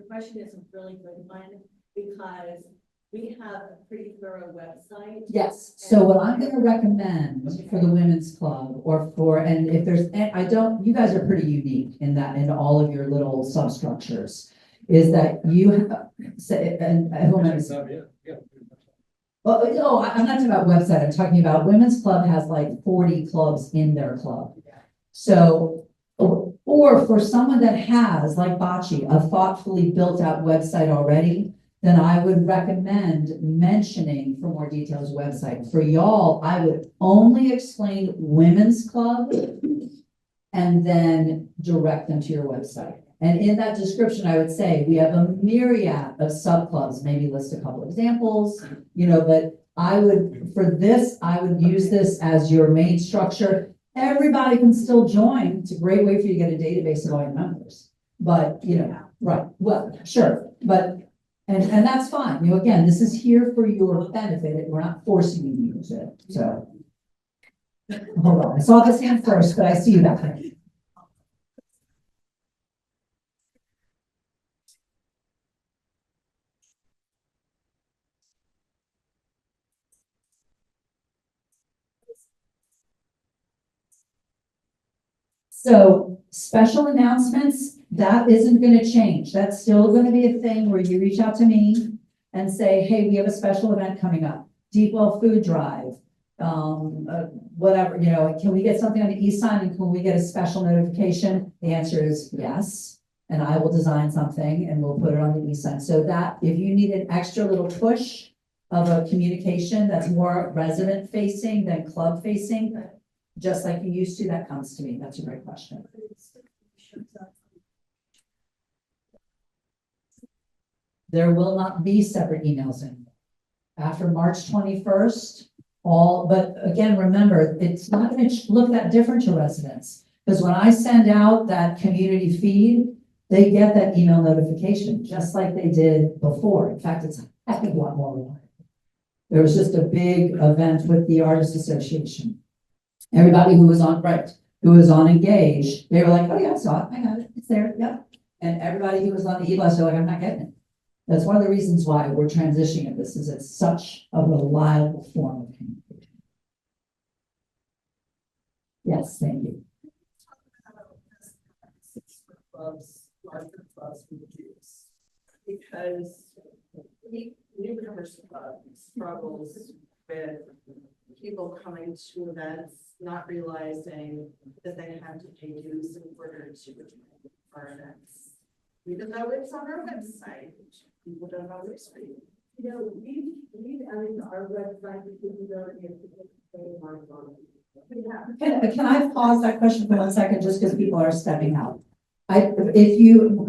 question is a really good one, because we have a pretty thorough website. Yes, so what I'm gonna recommend for the women's club and if there's, and you guys are pretty unique in that, in all of your little substructures. Is that you say, and who am I missing? Well, no, I'm not talking about website, I'm talking about women's club has like 40 clubs in their club. So, or for someone that has, like Bocce, a thoughtfully built out website already, then I would recommend mentioning for more details website. For y'all, I would only explain women's club and then direct them to your website. And in that description, I would say, we have a myriad of subclubs, maybe list a couple examples, but I would use this as your main structure. Everybody can still join. It's a great way for you to get a database of all your members. But, right, well, sure, but and that's fine. Again, this is here for your benefit. We're not forcing you to use it, so. Hold on, I saw this hand first, but I see you back there. So special announcements, that isn't gonna change. That's still gonna be a thing where you reach out to me and say, hey, we have a special event coming up, Deepwell Food Drive. Whatever, can we get something on the e-sign and can we get a special notification? The answer is yes. And I will design something and we'll put it on the e-sign. So that if you need an extra little push of a communication that's more resident facing than club facing, just like you used to, that comes to me. That's a great question. There will not be separate emails anymore. After March 21st, but again, remember, it's not going to look that different to residents. Because when I send out that community feed, they get that email notification, just like they did before. In fact, it's a heck of a lot more reliable. There was just a big event with the Artists Association. Everybody who was on Engage, they were like, oh yeah, I saw it, I got it, it's there, yep. And everybody who was on the e-blast, they're like, I'm not getting it. That's one of the reasons why we're transitioning it. This is it's such a reliable form of communication. Yes, thank you. Larger clubs we use. Because newcomers club struggles with people coming to events, not realizing that they have to pay dues in order to attend our events. Even though it's on our website, people don't always read. We've added our website the capability of paying our phone. Can I pause that question for 1 second, just because people are stepping out? I think you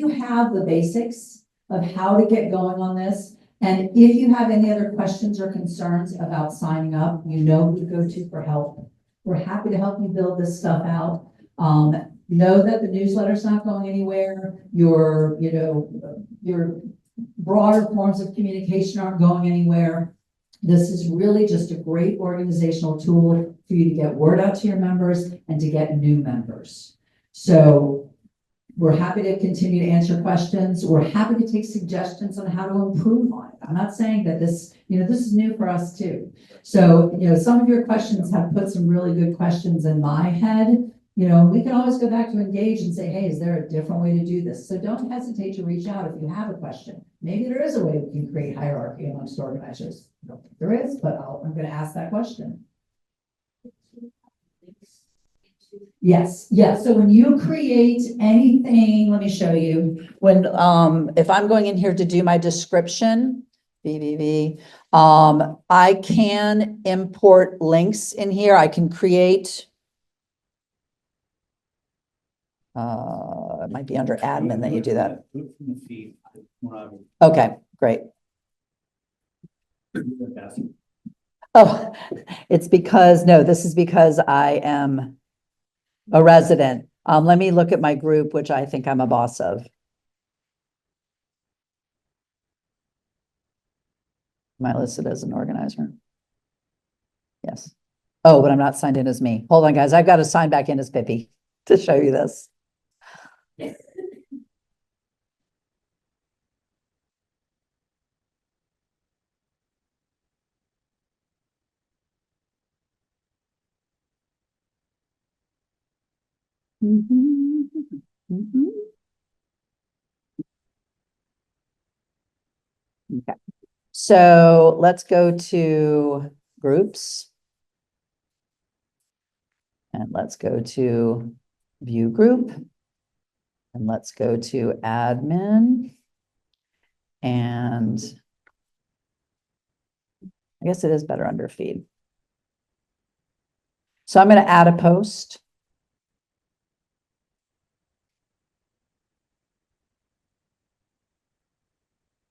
have the basics of how to get going on this. And if you have any other questions or concerns about signing up, who to go to for help. We're happy to help you build this stuff out. Know that the newsletter's not going anywhere. Your broader forms of communication aren't going anywhere. This is really just a great organizational tool for you to get word out to your members and to get new members. So we're happy to continue to answer questions. We're happy to take suggestions on how to improve on it. I'm not saying that this is new for us too. So, some of your questions have put some really good questions in my head. We can always go back to Engage and say, hey, is there a different way to do this? So don't hesitate to reach out if you have a question. Maybe there is a way we can create hierarchy amongst organizers. I don't think there is, but I'm going to ask that question. Yes. So when you create anything, let me show you. When if I'm going in here to do my description, I can import links in here. I can create. It might be under admin that you do that. Okay, great. Oh, it's because, no, this is because I am a resident. Let me look at my group, which I think I'm a boss of. Am I listed as an organizer? Yes. Oh, but I'm not signed in as me. Hold on, guys. I've got to sign back in as Pippi to show you this. Okay, so let's go to groups. And let's go to view group. And let's go to admin. And I guess it is better under feed. So I'm going to add a post.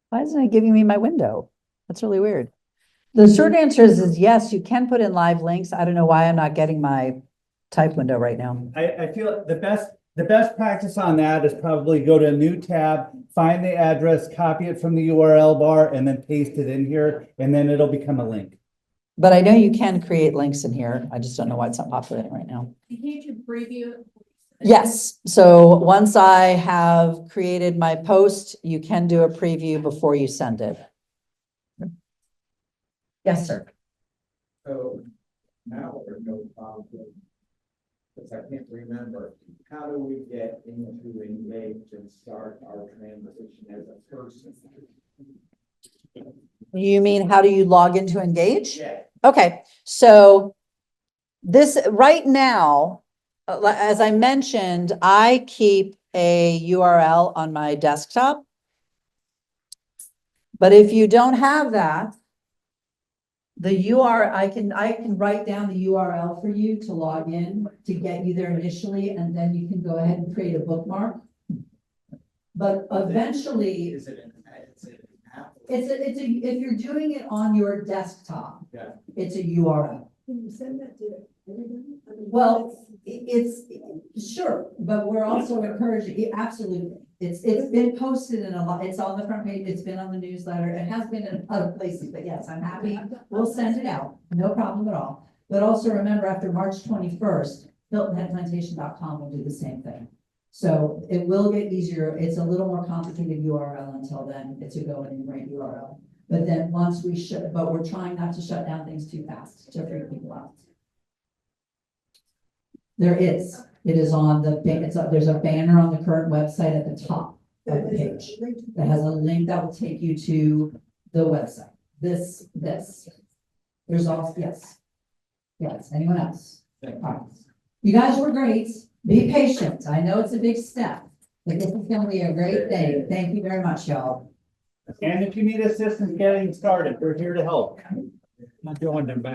Why isn't it giving me my window? That's really weird. The short answer is yes, you can put in live links. I don't know why I'm not getting my type window right now. I feel the best practice on that is probably go to a new tab, find the address, copy it from the URL bar, and then paste it in here, and then it'll become a link. But I know you can create links in here. I just don't know why it's not populating right now. Can't you preview it? Yes, so once I have created my post, you can do a preview before you send it. Yes, sir. So now there's no problem. Because I can't remember, how do we get into engage and start our transition as a person? You mean, how do you log into Engage? Yeah. Okay, so this right now, as I mentioned, I keep a URL on my desktop. But if you don't have that, the URL, I can write down the URL for you to log in to get you there initially, and then you can go ahead and create a bookmark. But eventually, Is it an app? if you're doing it on your desktop, Yeah. it's a URL. Can you send that to everybody? I mean, Well, it's, sure, but we're also encouraging, absolutely. It's been posted in a lot, it's on the front page, it's been on the newsletter, it has been in other places, but yes, I'm happy. We'll send it out, no problem at all. But also remember, after March 21st, HiltonHeadPlantation.com will do the same thing. So it will get easier. It's a little more complicated URL until then. It's a go in and great URL. But then once we shut, but we're trying not to shut down things too fast to freak people out. There is. It is on the, there's a banner on the current website at the top of the page that has a link that will take you to the website. This. There's also, yes. Yes, anyone else? All right. You guys were great. Be patient. I know it's a big step, but this is going to be a great thing. Thank you very much, y'all. And if you need assistance getting started, we're here to help. Not doing them back.